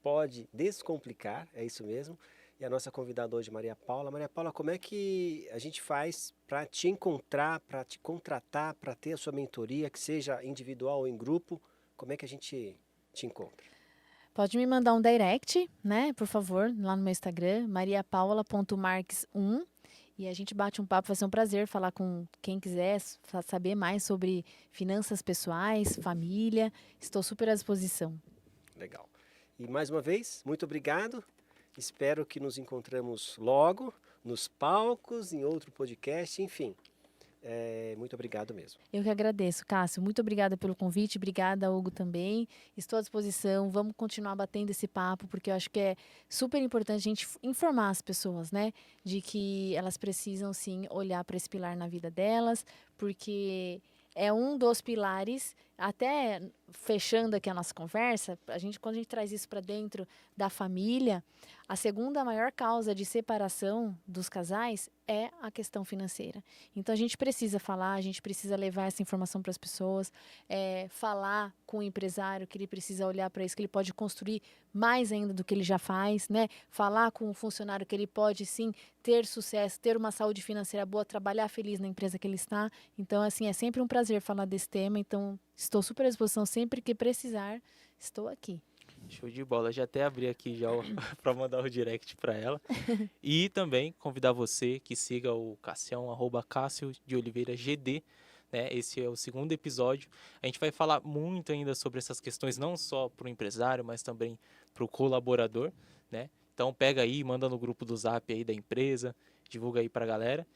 Pode Descomplicar, é isso mesmo. E a nossa convidada hoje, Maria Paula. Maria Paula, como é que a gente faz para te encontrar, para te contratar, para ter a sua mentoria, que seja individual ou em grupo? Como é que a gente te encontra? Pode me mandar um direct, né, por favor, lá no meu Instagram, mariapaula.marques1. E a gente bate um papo, vai ser um prazer falar com quem quiser saber mais sobre finanças pessoais, família. Estou super à disposição. Legal. E mais uma vez, muito obrigado. Espero que nos encontramos logo, nos palcos, em outro podcast, enfim. Muito obrigado mesmo. Eu que agradeço, Cássio. Muito obrigada pelo convite. Obrigada, Hugo, também. Estou à disposição. Vamos continuar batendo esse papo, porque eu acho que é super importante a gente informar as pessoas, né? De que elas precisam, sim, olhar para esse pilar na vida delas, porque é um dos pilares, até fechando aqui a nossa conversa, quando a gente traz isso para dentro da família, a segunda maior causa de separação dos casais é a questão financeira. Então, a gente precisa falar, a gente precisa levar essa informação para as pessoas, falar com o empresário que ele precisa olhar para isso, que ele pode construir mais ainda do que ele já faz, né? Falar com o funcionário que ele pode, sim, ter sucesso, ter uma saúde financeira boa, trabalhar feliz na empresa que ele está. Então, assim, é sempre um prazer falar desse tema. Então, estou super à disposição sempre que precisar. Estou aqui. Show de bola. Já até abri aqui já para mandar o direct para ela. E também convidar você que siga o Cassião, @Cássio de Oliveira GD. Né? Esse é o segundo episódio. A gente vai falar muito ainda sobre essas questões, não só para o empresário, mas também para o colaborador. Né? Então pega aí, manda no grupo do Zap aí da empresa, divulga aí para a galera.